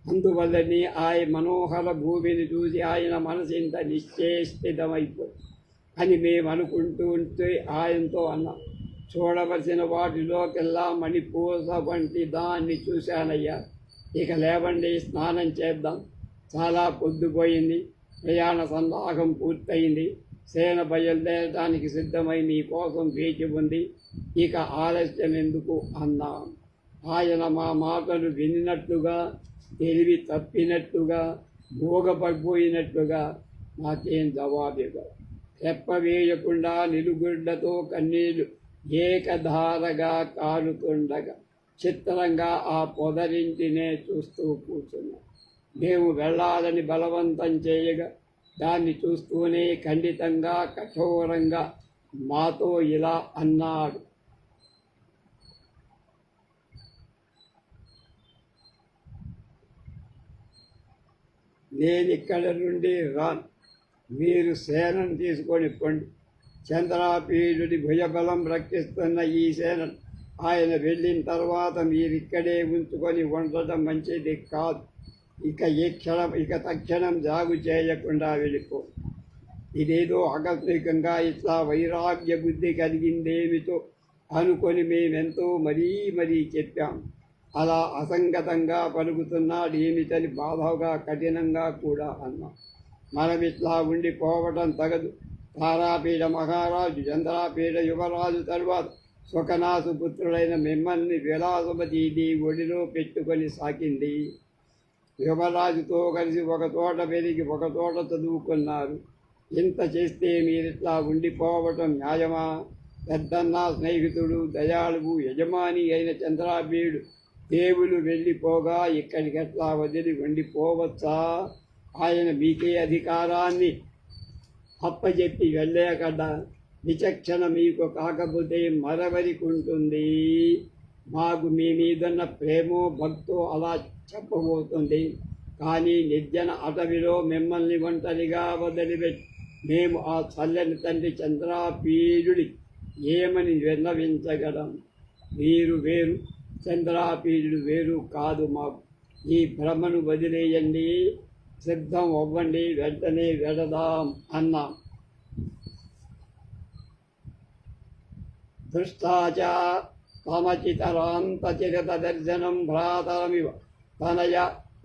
అందువల్లనే ఆయన మనోహర భూమిని చూసి ఆయన మనసు ఇంత నిశ్చేష్టితమైపోయి అని మేము అనుకుంటూ ఉంటే ఆయనతో అన్నాం. చూడవలసిన వాటిలోకెల్లా మణిపూస వంటి దాన్ని చూశానయ్యా. ఇక లేవండి, స్నానం చేద్దాం. చాలా పొద్దుపోయింది. ప్రయాణ సందాహం పూర్తయింది. సేన బయలుదేరడానికి సిద్ధమై నీ కోసం వేచి ఉంది. ఇక ఆలస్యం ఎందుకు అన్నాం. ఆయన మా మాటలు వినినట్లుగా, తెలివి తప్పినట్టుగా, భోగపడిపోయినట్టుగా నాకేం జవాబివ్వరు. రెప్పవేయకుండా నిలుగుడ్లతో కన్నీళ్లు ఏకధారగా కాలుతుండగా చిత్రంగా ఆ పొదరింటినే చూస్తూ కూర్చున్నాం. మేము వెళ్ళాలని బలవంతం చేయగా దాన్ని చూస్తూనే ఖండితంగా, కఠోరంగా మాతో ఇలా అన్నాడు. నేనిక్కడి నుండి రాను, మీరు సేనను తీసుకొని పొండి. చంద్రాపీడుడి భుజబలం రక్షిస్తున్న ఈ సేనను ఆయన వెళ్ళిన తర్వాత మీరిక్కడే ఉంచుకొని ఉండటం మంచిది కాదు. ఇక తక్షణం జాగు చేయకుండా వెళ్ళిపో. ఇదేదో ఆకస్మికంగా ఇట్లా వైరాగ్య బుద్ధి కలిగిందేమితో అనుకొని మేమెంతో మరీ చెప్పాం. అలా అసంగతంగా పలుకుతున్నాడు ఏమిటని బాధగా కఠినంగా కూడా అన్నాం. మనమిట్లా ఉండిపోవటం తగదు. తారాపీఠ మహారాజు, చంద్రాపీఠ యువరాజు తరువాత సుఖనాసు పుత్రుడైన మిమ్మల్ని విలాసవతీది ఒడిలో పెట్టుకొని సాకింది. యువరాజుతో కలిసి ఒక తోట పెరిగి ఒక తోట చదువుకున్నారు. ఇంత చేస్తే మీరిట్లా ఉండిపోవటం న్యాయమా? పెద్దన్న స్నేహితుడు, దయాళువు, యజమాని అయిన చంద్రాపీడు దేవులు వెళ్ళిపోగా ఇక్కడికెట్లా వదిలి ఉండిపోవచ్చా? ఆయన మీకే అధికారాన్ని అప్పచెప్పి వెళ్ళేకడా విచక్షణ మీకు కాకపోతే మరెవరికి ఉంటుంది? మాకు మీ మీదున్న ప్రేమో భక్తో అలా చెప్పబోతుంది. కానీ నిర్జన అటవిలో మిమ్మల్ని ఒంటరిగా వదిలిపెట్టి మేము ఆ చల్లని తండ్రి చంద్రాపీడుడి ఏమని విన్నవించగలం? మీరు వేరు, చంద్రాపీడుడు వేరు కాదు. మాకు ఈ భ్రమను వదిలేయండి, సిద్ధం అవ్వండి, వెంటనే వెడదాం అన్నాం. దృష్టాచ తమచితరాంతచిరత దర్శనం భ్రాతరమివ తనయ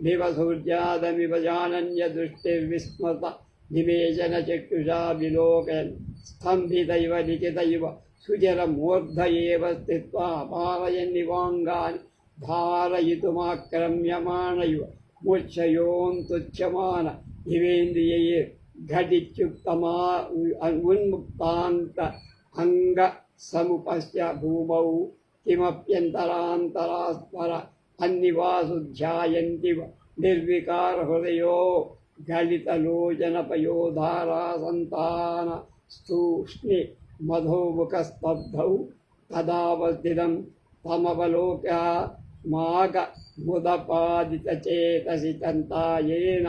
దివ సూర్యాదమివ జానన్య దృష్టిర్విస్మృత నివేశన చక్షుషా విలోకయన్ స్తంభితైవ లిఖితైవ సుజరమూర్ధ ఏవ స్థిత్వా పారయన్నివాంగాని ధారయితుమాక్రమ్యమాణైవ మూర్ఛయోంతుచ్యమాన ఇవేంద్రియే ఘటిత్యుక్తమా ఉన్ముక్తాంత అంగ సముపశ్య భూమౌ కిమప్యంతరాంతరాస్పర అన్నివాసు ధ్యాయంతివ నిర్వికార హృదయో గళితలోచనపయోధారా సంతాన స్తూష్ణి మధోముఖస్తబ్ధౌ తదావస్థితం తమవలోక్య మాగ ముదపాదితచేతసి తంతాయేన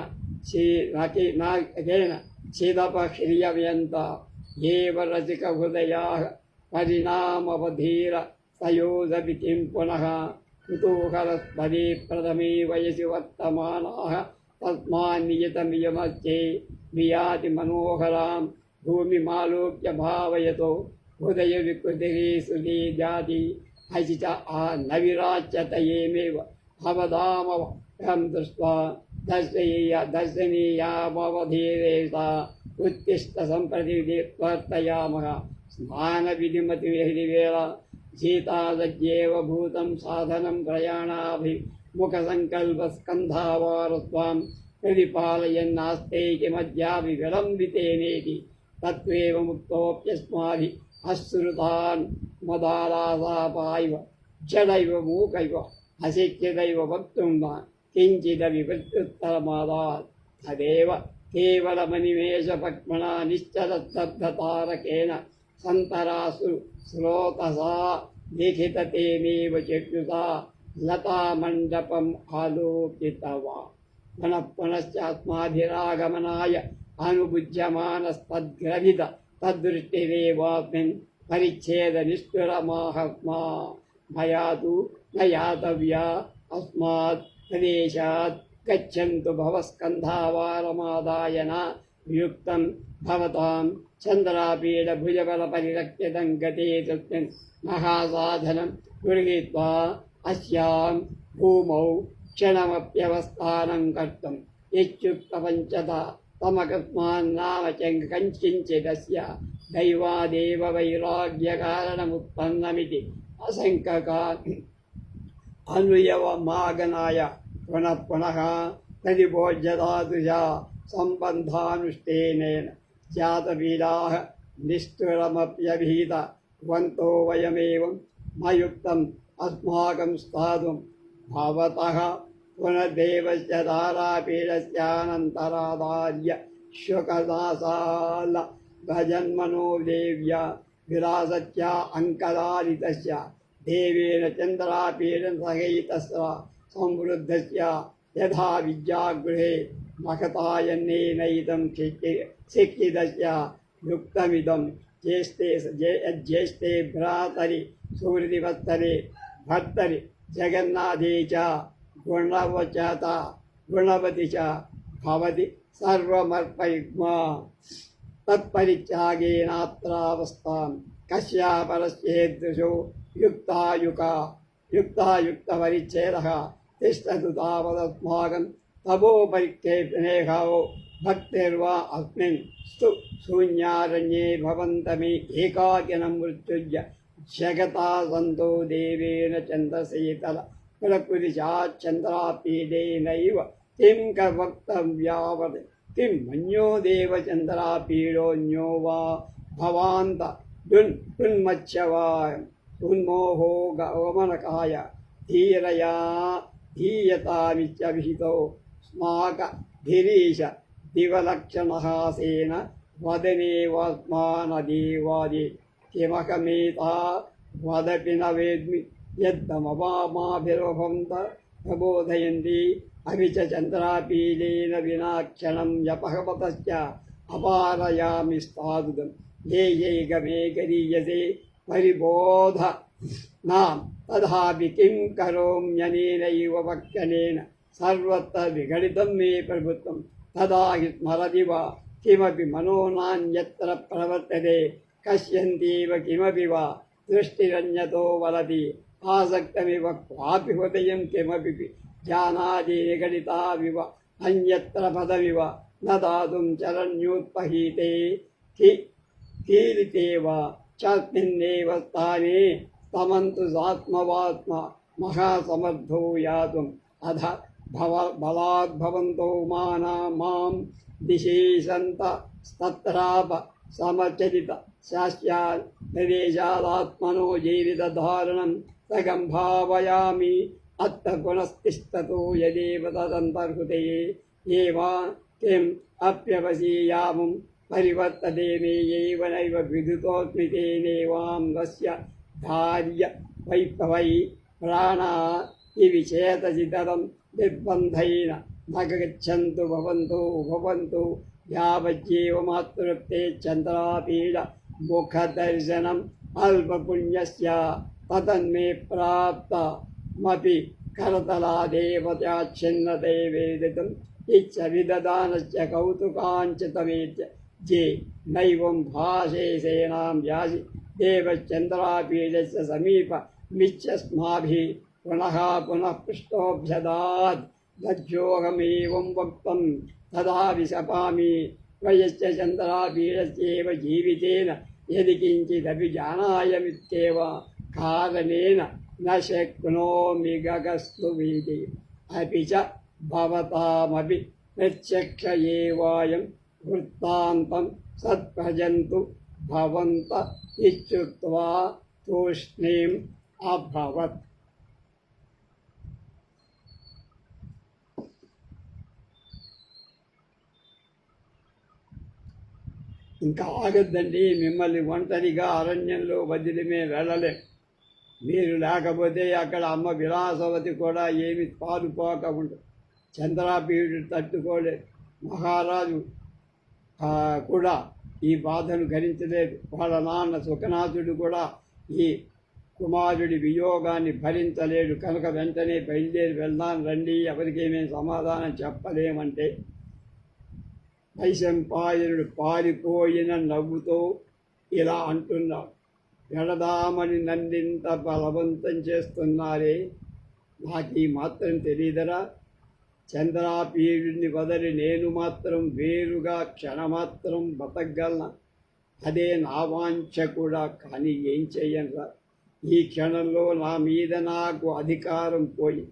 చిదపహ్రియవ్యంత ఏవ రసిక హృదయాః పరిణామవధీర తయోదపి కిం పునః కుతూహలస్పదే ప్రథమే వయసి వర్తమానాః తస్మాన్నియతమియమస్యే వియాతి మనోహరాం భూమిమాలోక్య భావయతో హృదయ వికృతిరీసులీ జాతి అసిచ ఆ నవిరాచ్యత ఏమేవ అవదామవం దృష్ట్వా దర్శనీయామవధీరేత ఉత్తిష్ట సంప్రతి వర్తయామః స్నానవిధిమతివేళ సీతాదజ్యేవ భూతం సాధనం ప్రయాణాభిముఖసంకల్పస్కంధావారస్వాం ప్రతిపాలయన్నాస్తే కిమద్యాపి విలంబితేనేతి తత్వేవ ముక్తోప్యస్మాభి అశ్రుతాన్ మదాలాసాపాయివ జడైవ మూకైవ అశక్యదైవ వక్తుం కించిదపి ప్రత్యుత్తరమాదాత్ తదేవ కేవలమనిమేషపక్మణా నిశ్చలస్తబ్ధతారకేణ సంతరాసు శ్రోతసా లిఖితతేనేవ చక్షుషా లతామండపం ఆలోకితవా పునఃపునశ్చాస్మాభిరాగమనాయ అనుబుధ్యమానస్తద్గ్రథిత తద్దృష్టిరేవాస్మిన్ పరిచ్ఛేద నిష్ఠురమాహత్మా మయా తు న యాతవ్యా అస్మాత్ ప్రదేశాత్ గచ్చन्तు భవస్కంధావారమాదాయన వియుక్తం భవతాం చంద్రాపీడ భుజబల పరిరక్షితం గతే తస్మిన్ మహాసాధనం గృహీత్వా అస్యాం భూమౌ క్షణమప్యవస్థానం కర్తుం ఇత్యుక్తపంచత తమకస్మాన్నామ కంచిదస్య దైవాదేవ వైరాగ్యకారణముత్పన్నమితి అశంకకా అనుయవమాగనాయ పునః తదిభోజ్యదాతుషా సంబంధానుష్ఠేనేన జాతపీడాః నిష్ఠురమప్యభీత వంతో వయమేవం మయుక్తం అస్మాకం స్థాతుం భవతః పునర్దేవస్య ధారాపీడస్యానంతరాదార్య శుకదాసాల భజన్మనో దేవ్య విరాసత్యా అంకదారితస్య దేవేన చంద్రాపీడన సహితస్య సంవృద్ధస్య యథా విద్యాగృహే మహతాయన్నేనైతం శక్తిదస్య యుక్తమిదం జ్యేష్ఠే భ్రాతరి సూర్యవత్తరే భర్తరి జగన్నాథే చ గుణవతి చ భవతి సర్వమర్పయుగ్మా తత్పరిత్యాగేనాత్రావస్థాం కశ్యాపరస్యేదృశో యుక్తాయుక్తపరిచ్ఛేదः తిష్టతు తావదస్మాకం తపోపరిచ్ఛేదనేహో భక్తిర్వా అస్మిన్ స్తు శూన్యారణ్యే భవంతమి ఏకాకినం మృత్యుజ్య జగతా సంతో దేవేన చంద్రశీతల ప్రకృతిచాచంద్రాపీడేనైవ కిం వక్తవ్యావత్ కిం మన్యో దేవచంద్రాపీడోన్యో వా భవాంత దున్మత్స్యవాయ ఉన్మోహో గమనకాయ ధీయతామిత్యభిహితో స్మాక ధిరీశ దివలక్షణహాసేన వదనేవాస్మానదేవాది కిమకమేతా వదపి న వేద్మి యద్దమవామాభిర్భవంత ప్రబోధయంతి అవి చ చంద్రాపీలేన వినా క్షణం యపహపతశ్చ అపారయామి స్థాదుదం ఏ గరీయతే పరిబోధ నాం తథాపి కిం కరోమ్యనేనైవ వక్యనేన సర్వత్ర విఘటితం మే ప్రభుత్వం తదా హి స్మరతి వా కిమపి మనోనాన్యత్ర ప్రవర్తతే కశ్యంతీవ కిమపి వా దృష్టిరన్యతో వలతి ఆసక్తమివ క్వాపి హృదయం కిమపి జానాది నిగడితావివ అన్యత్ర పదమివ న దాతుం చరణ్యోత్పహీతే కీలితే వా చాస్మిన్నేవ స్థానే తమంతు సాత్మవాత్మ మహాసమర్థో యాతుం అధ బలాద్భవంతో మాం దిశేషంత స్తత్రాప సమచరిత శాస్యాత్ నివేశాదాత్మనో జీవితధారణం సగం భావయామి అత్త గుణస్తిష్టతో యదేవ తదంతర్హృతే ఏవా కిం అప్యవసీయామం పరివర్తతే మే ఏవ నైవ విదుతోస్మి తేనేవాం తస్య ధార్య వై ప్రాణా ఇవి చేతసితరం నిర్బంధైన నగచ్చంతు భవంతు యావజ్జీవమాతృప్తే చంద్రాపీడ ముఖదర్శనం అల్పపుణ్యస్య తతన్మే ప్రాప్తమపి కరతలాదేవత్యాచ్ఛిన్నతే వేదితం ఇచ్చ విదదానశ్చ కౌతుకాంచితమేత్య जे नैवं भाषेसेनां व्यासि देवश्चन्द्रापीडस्य समीप मिच्छस्माभिः पुनः पृष्ठोऽभ्यदात् लज्जोऽहमेवं वक्तं तदा विशपामि त्वयश्च चन्द्रापीडस्यैव जीवितेन यदि किञ्चिदपि जानायमित्येव कारणेन न शक्नोमि गगस्तुमिति अपि च भवतामपि प्रत्यक्ष एवायं వృత్తాంతం సత్భజంతు భవంత ఇత్యుక్త్వా తూష్ణీం అభవత్. ఇంకా ఆగద్దండి, మిమ్మల్ని ఒంటరిగా అరణ్యంలో వదిలి మేము వెళ్ళలేం. మీరు లేకపోతే అక్కడ అమ్మ విలాసవతి కూడా ఏమి పాలుపోక ఉండదు. చంద్రాపీడు తట్టుకోలేదు. మహారాజు కూడా ఈ బాధను భరించలేదు. వాళ్ళ నాన్న సుఖనాథుడు కూడా ఈ కుమారుడి వియోగాన్ని భరించలేడు. కనుక వెంటనే బయలుదేరి వెళ్దాం రండి, ఎవరికి మేము సమాధానం చెప్పలేమంటే వైశంపాయనుడు పారిపోయిన నవ్వుతో ఇలా అంటున్నాడు, వెళదామని నన్నింత బలవంతం చేస్తున్నారే, నాకు ఈ మాత్రం తెలియదరా? చంద్రాపీడుని వదలి నేను మాత్రం వేరుగా క్షణమాత్రం బతకగలనా? అదే నా వాంఛ కూడా. కానీ ఏం చెయ్యనురా, ఈ క్షణంలో నా మీద నాకు అధికారం పోయి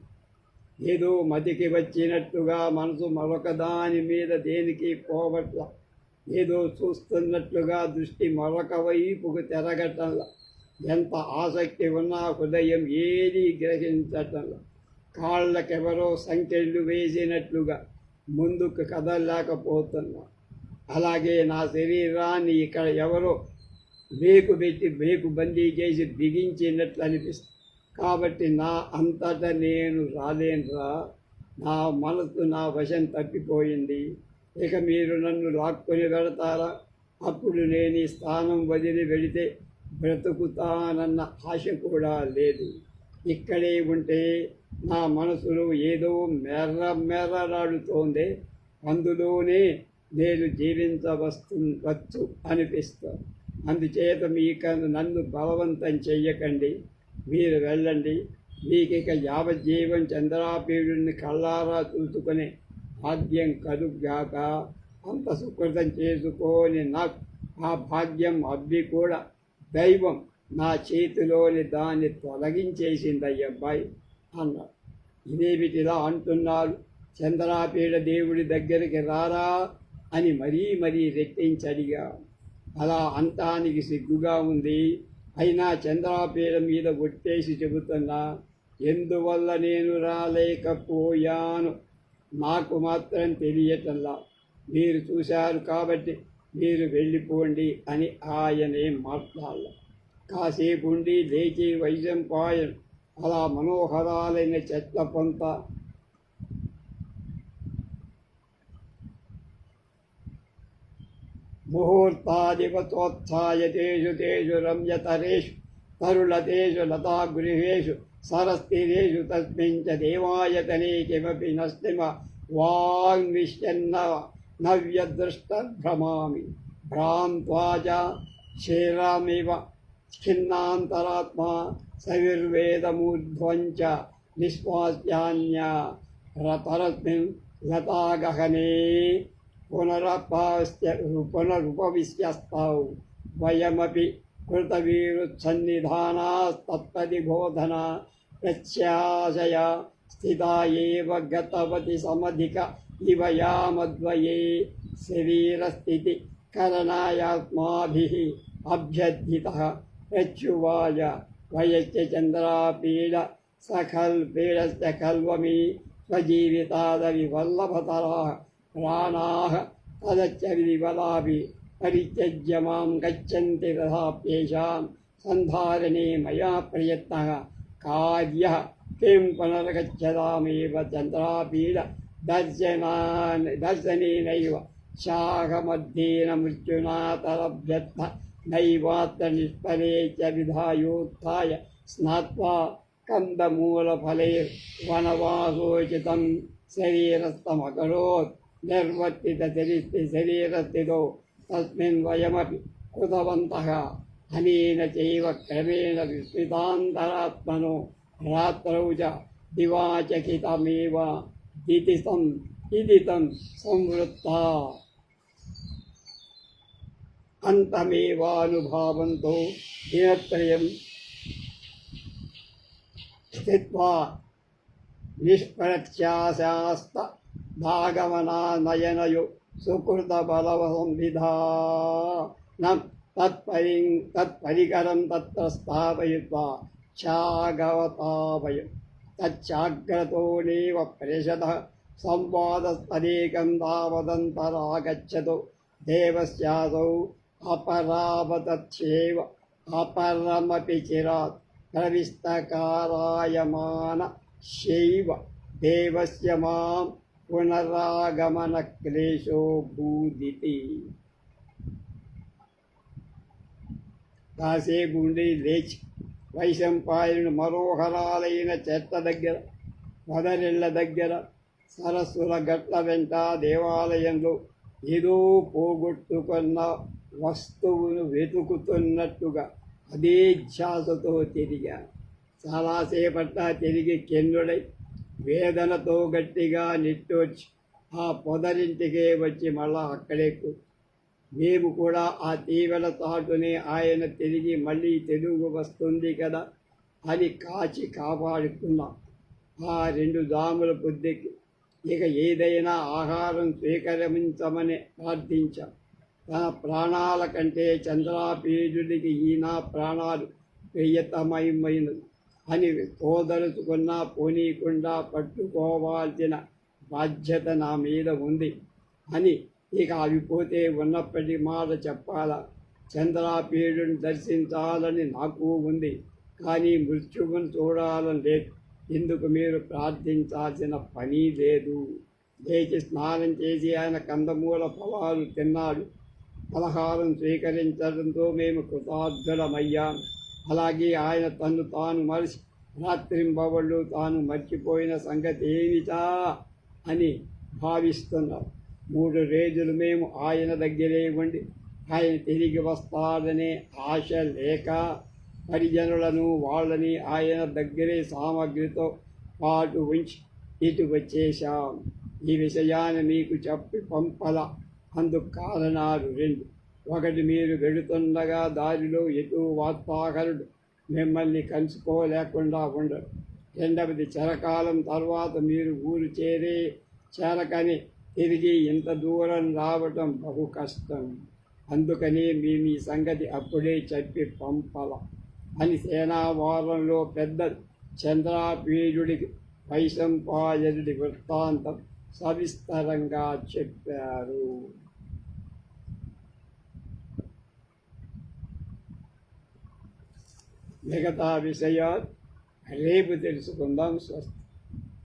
ఏదో మతికి వచ్చినట్టుగా మనసు మరొక దాని మీద దేనికి పోవట్ల, ఏదో చూస్తున్నట్లుగా దృష్టి మరొక వైపుకు తిరగటంలా, ఎంత ఆసక్తి ఉన్నా హృదయం ఏదీ గ్రహించటంలా, కాళ్ళకెవరో సంకెళ్ళు వేసినట్లుగా ముందుకు కదలలేకపోతున్నా. అలాగే నా శరీరాన్ని ఇక్కడ ఎవరో బ్రేకు పెట్టి బ్రేకు బందీ చేసి బిగించినట్లు అనిపిస్తుంది. కాబట్టి నా అంతటా నేను రాలేనురా. నా మనసు నా వశం తప్పిపోయింది. ఇక మీరు నన్ను లాక్కొని వెళతారా? అప్పుడు నేను ఈ స్థానం వదిలి వెళితే బ్రతుకుతానన్న ఆశ కూడా లేదు. ఇక్కడే ఉంటే నా మనసులో ఏదో మెర్రలాడుతోంది. అందులోనే నేను జీవించవచ్చు అనిపిస్తుంది. అందుచేత నన్ను బలవంతం చెయ్యకండి. మీరు వెళ్ళండి. మీకిక యావజ్జీవం చంద్రాపీడుని కళ్ళారా చూసుకునే భాగ్యం కలుగ్గాక. అంత సుకృతం చేసుకొని నాకు ఆ భాగ్యం అబ్బి కూడా దైవం నా చేతిలోని దాన్ని తొలగించేసిందయ్యబ్బాయి అన్నాడు. ఇదేమిటిలా అంటున్నారు? చంద్రాపీడ దేవుడి దగ్గరికి రారా అని మరీ రెట్టించి అడిగా. అలా అంతానికి సిగ్గుగా ఉంది. అయినా చంద్రాపీడ మీద ఒట్టేసి చెబుతున్నా, ఎందువల్ల నేను రాలేకపోయాను నాకు మాత్రం తెలియటల్లా. మీరు చూశారు కాబట్టి మీరు వెళ్ళిపోండి అని ఆయనే మాట్లాడాల. కాసేపు ఉండి లేచి వైశంపాయన్ అలా మనోహరాలైన చెట్ల పొంత ముహూర్తాదివతోత్థాయ తేషు రమ్యతరేషు తరుళతేషు లతాగృహేషు సరస్తిరేషు తస్మించ దేవాయతనే కిమపి నస్తిమ వాంగ్విష్యన్న నవ్యదృష్టభ్రమామి భ్రాంత్వాజ క్షీరమివ ఖిన్నాంతరాత్మా సవిర్వేదమూర్ధ్వంచ నిశ్వాస్యాన్య రతరస్మిన్ లతాగహనే పునరుపవిశ్యస్తౌ వయమపి కృతవీరుత్సన్నిధానాస్తత్పదిబోధన ప్రత్యాశయ స్థితా ఏవ గతవతి సమధిక ఇవ యామద్వయే శరీరస్థితి కరణాయాత్మాభిః అభ్యర్థితః ప్రత్యువాచ వయశ్చ చంద్రాపీడ సఖల్పీడశ్చ ఖల్వమి స్వజీవితాదవివల్లభతరాः ప్రాణాः తదచ్చ వివలాభి పరిత్యజ్య మాం గచ్చन्ति తథాప్యేషాం సంధారణే మయా ప్రయత్నः కార్యः కిం పునర్గచ్చతామేవ చంద్రాపీడ దర్శనేనైవ శాఖమధ్యేన మృత్యునా తరభ్యర్థ నైవాత్ర నిష్ఫలే చ విధాయోత్థాయ స్నాత్వా కందమూలఫలైర్వనవాసోచితం శరీరస్థమకరోత్ నిర్వర్తిత శరీరస్థితో తస్మిన్ వయమపి కృతవంతః అనేన చైవ క్రమేణ విస్మితాంతరాత్మనో రాత్రౌ చ దివాచకితమేవ ఇదితం సంవృత్తా అంతమేవానుభావంతో దినత్రయం స్థిత్వా నిష్ప్రత్యాశాస్త భాగవనానయనయో సుకృతబలవసంవిధానం తత్పరికరం తత్ర స్థాపయిత్వా చాగవతావయం తచ్చాగ్రతోనేవ పరిషదః సంవాదస్తదేకం తావదంతరాగచ్చతు దేవస్యాసౌ అపరావతచ్చేవ అపరమపి చిరాత్ ప్రవిష్టకారాయమాన శైవ దేవస్య మాం పునరాగమన క్లేశో భూదితి. కాసేపు ఉండి లేచి వైశంపాయనుడు మనోహరాలైన చెట్ల దగ్గర, పొదరిళ్ళ దగ్గర, సరస్సుల గట్ల వెంట దేవాలయంలో ఏదో పోగొట్టుకున్న వస్తువును వెతుకుతున్నట్టుగా అదే ధ్యాసతో తిరిగాను. చాలాసేపట్ల తిరిగి కెన్నుడై వేదనతో గట్టిగా నిట్టూర్చి ఆ పొదరింటికే వచ్చి మళ్ళా అక్కడే మేము కూడా ఆ తీవెల చాటునే ఆయన తిరిగి మళ్ళీ తెలుగు వస్తుంది కదా అని కాచి కాపాడుకున్నాం. ఆ 2 జాముల బుద్ధికి ఇక ఏదైనా ఆహారం స్వీకరించమని ప్రార్థించాం. తన ప్రాణాల కంటే చంద్రాపీడుడికి ఈయన ప్రాణాలు ప్రియతమైనది అని తోదలుచుకున్నా పోనీకుండా పట్టుకోవాల్సిన బాధ్యత నా మీద ఉంది అని ఇక అవి పోతే ఉన్నప్పటి మాట చెప్పాలా. చంద్రాపీడుని దర్శించాలని నాకు ఉంది, కానీ మృత్యువును చూడాలని లేదు. ఇందుకు మీరు ప్రార్థించాల్సిన పని లేదు. లేచి స్నానం చేసి ఆయన కందమూల ఫలాలు తిన్నాడు. పలహారం స్వీకరించడంతో మేము కృతార్థులమయ్యాం. అలాగే ఆయన తను తాను మరిచి రాత్రింబవళ్ళు తాను మర్చిపోయిన సంగతి ఏమిటా అని భావిస్తున్నారు. 3 రోజులు మేము ఆయన దగ్గరే ఉండి ఆయన తిరిగి వస్తాడనే ఆశ లేక పరిజనులను వాళ్ళని ఆయన దగ్గరే సామగ్రితో పాటు ఉంచి ఇటు వచ్చేశాం. ఈ విషయాన్ని మీకు చెప్పి పంపల. అందుకు కారణాలు 2. ఒకటి, మీరు వెళుతుండగా దారిలో ఎటు వార్తాహరుడు మిమ్మల్ని కలుసుకోలేకుండా ఉండరు. రెండవది, చిరకాలం తర్వాత మీరు ఊరు చేరకని తిరిగి ఇంత దూరం రావటం బహు కష్టం. అందుకని మేము ఈ సంగతి అప్పుడే చెప్పి పంపల అని సేనావారంలో పెద్ద చంద్రాపీడుడికి వైశంపాయనుడి వృత్తాంతం సవిస్తరంగా చెప్పారు. మిగతా విషయాలు రేపు తెలుసుకుందాం. స్వస్తి.